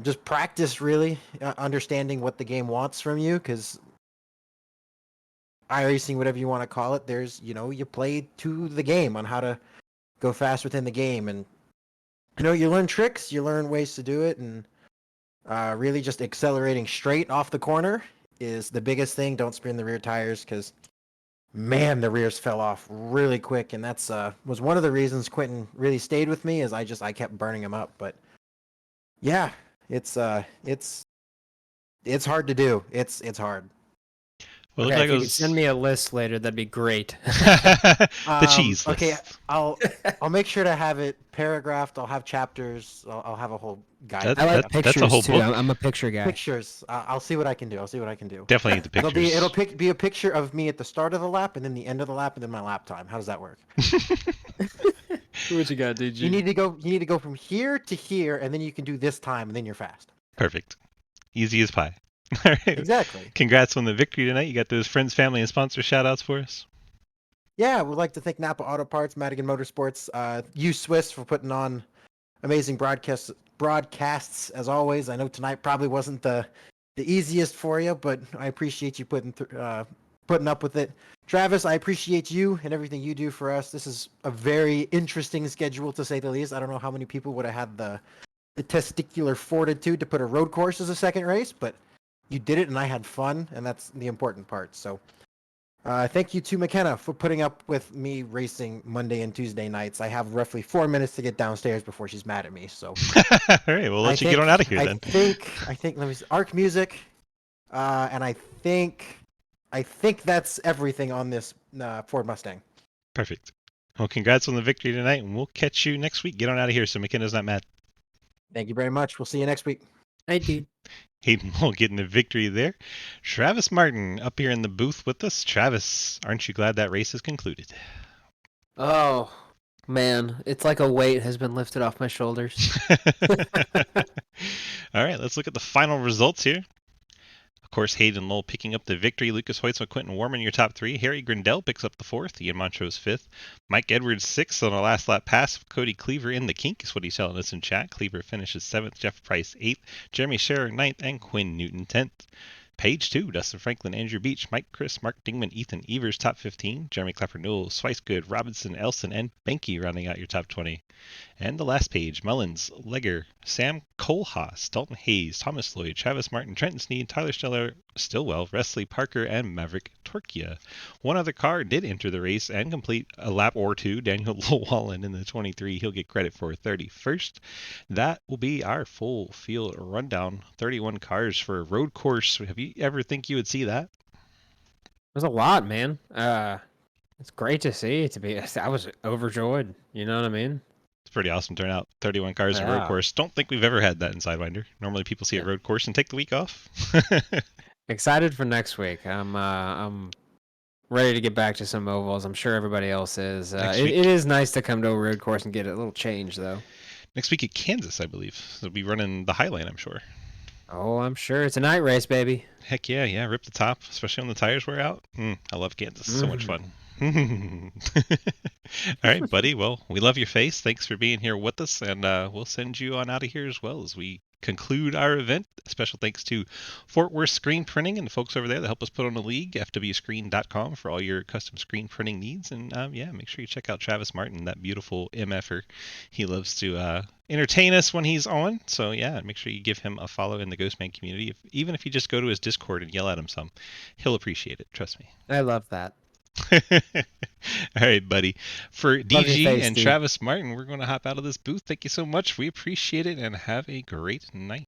just practice really understanding what the game wants from you, because iRacing, whatever you want to call it, there's, you play to the game on how to go fast within the game, and you learn tricks, you learn ways to do it, and really just accelerating straight off the corner is the biggest thing. Don't spin the rear tires, because man, the rears fell off really quick, and that's was one of the reasons Quentin really stayed with me, is I kept burning him up. But yeah, it's hard to do. It's hard. Well, Okay, like if you could send me a list later, that'd be great. the cheese list. Okay, I'll make sure to have it paragraphed. I'll have chapters. I'll have a whole guide. I like pictures that's a whole too. book. I'm a picture guy. Pictures. I'll see what I can do. Definitely need the pictures. It'll be a picture of me at the start of the lap, and then the end of the lap, and then my lap time. How does that work? What you got, DG? You need to go from here to here, and then you can do this time, and then you're fast. Perfect. Easy as pie. All right. Exactly. Congrats on the victory tonight. You got those friends, family, and sponsor shout-outs for us? Yeah, we'd like to thank Napa Auto Parts, Madigan Motorsports, you Swiss for putting on amazing broadcasts as always. I know tonight probably wasn't the easiest for you, but I appreciate you putting up with it. Travis, I appreciate you and everything you do for us. This is a very interesting schedule, to say the least. I don't know how many people would have had the testicular fortitude to put a road course as a second race, but you did it, and I had fun, and that's the important part. So thank you to McKenna for putting up with me racing Monday and Tuesday nights. I have roughly 4 minutes to get downstairs before she's mad at me. So all right, we'll let you get on out of here then. I think let me see, Arc Music, and I think that's everything on this Ford Mustang. Perfect. Well, congrats on the victory tonight, and we'll catch you next week. Get on out of here so McKenna's not mad. Thank you very much. We'll see you next week. Hey, dude. Hayden Lowell getting the victory there. Travis Martin up here in the booth with us. Travis, aren't you glad that race is concluded? Oh, man. It's like a weight has been lifted off my shoulders. All right, let's look at the final results here. Of course, Hayden Lowell picking up the victory. Lucas Hoytsma, Quentin Warman, your top three. Harry Grindell picks up the fourth. Ian Montrose fifth. Mike Edwards sixth on a last lap pass. Cody Cleaver in the kink is what he's telling us in chat. Cleaver finishes seventh. Jeff Price eighth. Jeremy Scherer ninth. And Quinn Newton 10th. Page 2, Dustin Franklin, Andrew Beach, Mike, Chris, Mark Dingman, Ethan Evers, top 15, Jeremy Clapper, Newell, Swicegood, Robinson, Elson, and Benke rounding out your top 20. And the last page, Mullins, Legger, Sam Kohlhaas, Dalton Hayes, Thomas Lloyd, Travis Martin, Trenton Sneed, Tyler Stillwell, Wesley Parker, and Maverick Torquia. One other car did enter the race and complete a lap or two, Daniel Llewellyn in the 23. He'll get credit for 31st. That will be our full field rundown. 31 cars for a road course. Have you ever think you would see that? There's a lot, man. It's great to see. I was overjoyed. You know what I mean? It's pretty awesome turnout. 31 cars at a road Yeah. course. Don't think we've ever had that in Sidewinder. Normally people see a road course and take the week off. Excited for next week. I'm ready to get back to some ovals. I'm sure everybody else is. It is nice to come to a road course and get a little change, though. Next week at Kansas, I believe. They'll be running the Highline, I'm sure. Oh, I'm sure. It's a night race, baby. Heck yeah. Rip the top, especially when the tires wear out. I love Kansas. So much fun. All right, buddy. Well, we love your face. Thanks for being here with us, and we'll send you on out of here as well as we conclude our event. Special thanks to Fort Worth Screen Printing and the folks over there that help us put on the league, fwscreen.com, for all your custom screen printing needs. And make sure you check out Travis Martin, that beautiful MFer. He loves to entertain us when he's on. So make sure you give him a follow in the Ghostman community. Even if you just go to his Discord and yell at him some, he'll appreciate it. Trust me. I love that. All right, buddy. For DG face, and dude. Travis Martin, we're going to hop out of this booth. Thank you so much. We appreciate it, and have a great night.